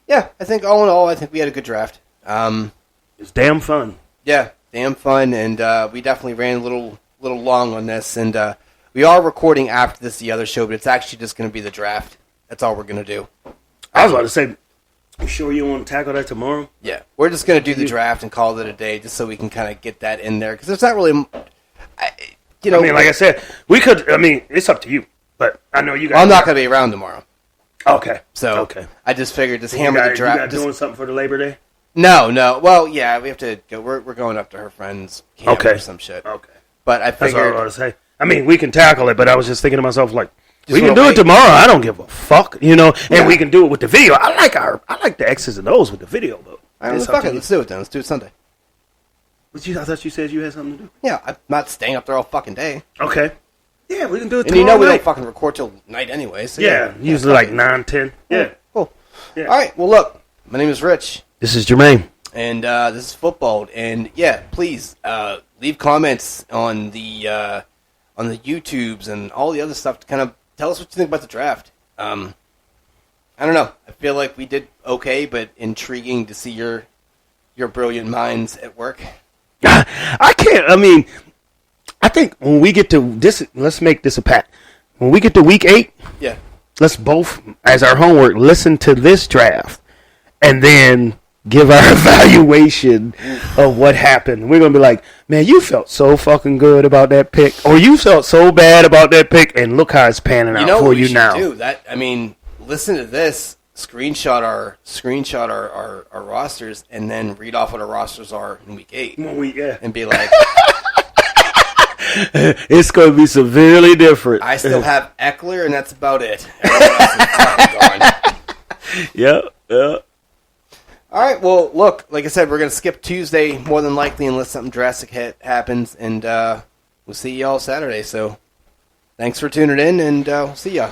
yeah, I think all in all, I think we had a good draft. It's damn fun. Yeah, damn fun, and we definitely ran a little long on this, and we are recording after this the other show, but it's actually just going to be the draft. That's all we're going to do. I was about to say, you sure you want to tackle that tomorrow? Yeah, we're just going to do the draft and call it a day, just so we can kind of get that in there, because it's not really, like I said, we could. I mean, it's up to you. But I know you guys. Well, I'm not going to be around tomorrow. Okay. So I just figured just hammer the draft. You guys doing something for the Labor Day? No. Well, yeah, we have to go. We're going up to her friend's camp or some shit. Okay. But I figured. That's what I was going to say. I mean, we can tackle it, but I was just thinking to myself, like, Just we can wanna do wait. it tomorrow. I don't give a fuck, and we can do it with the video. I like the X's and O's with the video, though. All right, fuck it. Let's do it then. Let's do it Sunday. I thought you said you had something to do. Yeah, I'm not staying up there all fucking day. Okay. Yeah, we can do it And tomorrow we night. don't fucking record till night anyway. So Yeah, usually like 9, 10. Yeah. Cool. Yeah. All right. Well, look, my name is Rich. This is Jermaine. And this is Footbald. And yeah, please leave comments on the YouTubes and all the other stuff to kind of tell us what you think about the draft. I don't know. I feel like we did okay, but intriguing to see your brilliant minds at work. I can't. I mean, I think when we get to this, let's make this a pact. When we get to week 8, Yeah. let's both, as our homework, listen to this draft and then give our evaluation of what happened. We're going to be like, man, you felt so fucking good about that pick, or you felt so bad about that pick, and look how it's panning out for you now. Do that. I mean, listen to this. Screenshot our rosters, and then read off what our rosters are in week 8. And be like, it's going to be severely different. I still have Eckler, and that's about it. Everyone else is fucking gone. Yeah. All right, well, look, like I said, we're going to skip Tuesday more than likely unless something drastic happens, and we'll see y'all Saturday. So thanks for tuning in, and we'll see ya.